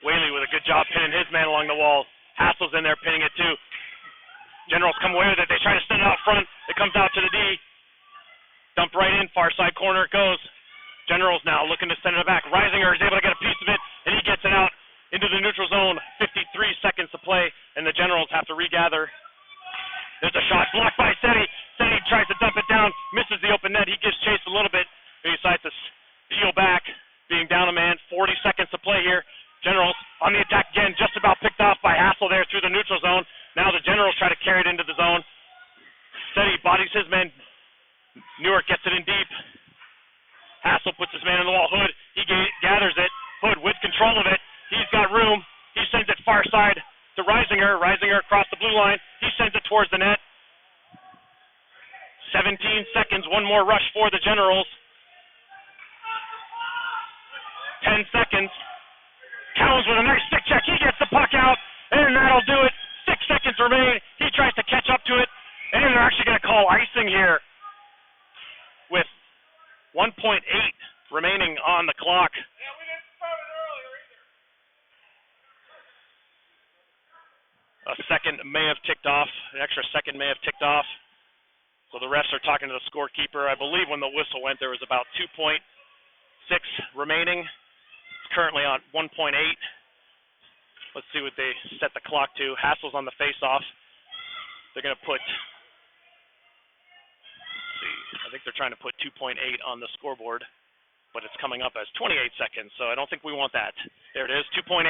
Whaley with a good job pinning his man along the wall. Hassel's in there pinning it too. Generals come away with it. They try to send it out front. It comes out to the D. Dumped right in. Far side corner it goes. Generals now looking to send it back. Reisinger is able to get a piece of it, and he gets it out into the neutral zone. 53 seconds to play, and the Generals have to regather There's a shot blocked by Seti. Seti tries to dump it down, misses the open net. He gives chase a little bit, and he decides to peel back, being down a man. 40 seconds to play here. Generals on the attack again, just about picked off by Hassel there through the neutral zone. Now the Generals try to carry it into the zone. Seti bodies his man. Newark gets it in deep. Hassel puts his man in the wall. Hood, he gathers it. Hood with control of it. He's got room. He sends it far side to Reisinger. Reisinger across the blue line. He sends it towards the net. 17 seconds. One more rush for the Generals. 10 seconds. Cowens with a nice stick check. He gets the puck out, and that'll do it. 6 seconds remain. He tries to catch up to it, and they're actually going to call icing here with 1.8 remaining on the clock. Yeah, we didn't start it earlier either. A second may have ticked off. An extra second may have ticked off. So the refs are talking to the scorekeeper. I believe when the whistle went, there was about 2.6 remaining. It's currently on 1.8. Let's see what they set the clock to. Hassel's on the face-off. They're going to put, let's see, I think they're trying to put 2.8 on the scoreboard, but it's coming up as 28 seconds, so I don't think we want that. There it is, 2.8.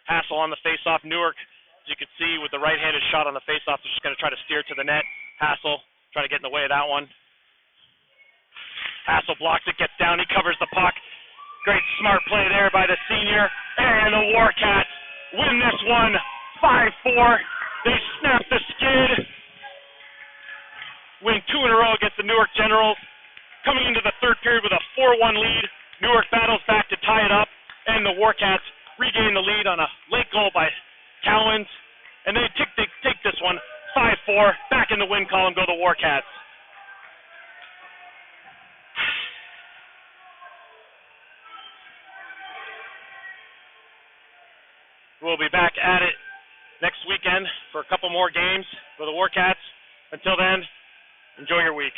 Hassel on the face-off. Newark, as you can see, with the right-handed shot on the face-off, they're just going to try to steer to the net. Hassel trying to get in the way of that one. Hassel blocks it, gets down, he covers the puck. Great smart play there by the senior. And the Warcats win this one 5-4. They snap the skid. Win 2 in a row against the Newark Generals. Coming into the third period with a 4-1 lead. Newark battles back to tie it up. And the Warcats regain the lead on a late goal by Cowens. And they take this one 5-4. Back in the win column go the Warcats. We'll be back at it next weekend for a couple more games for the Warcats. Until then, enjoy your week.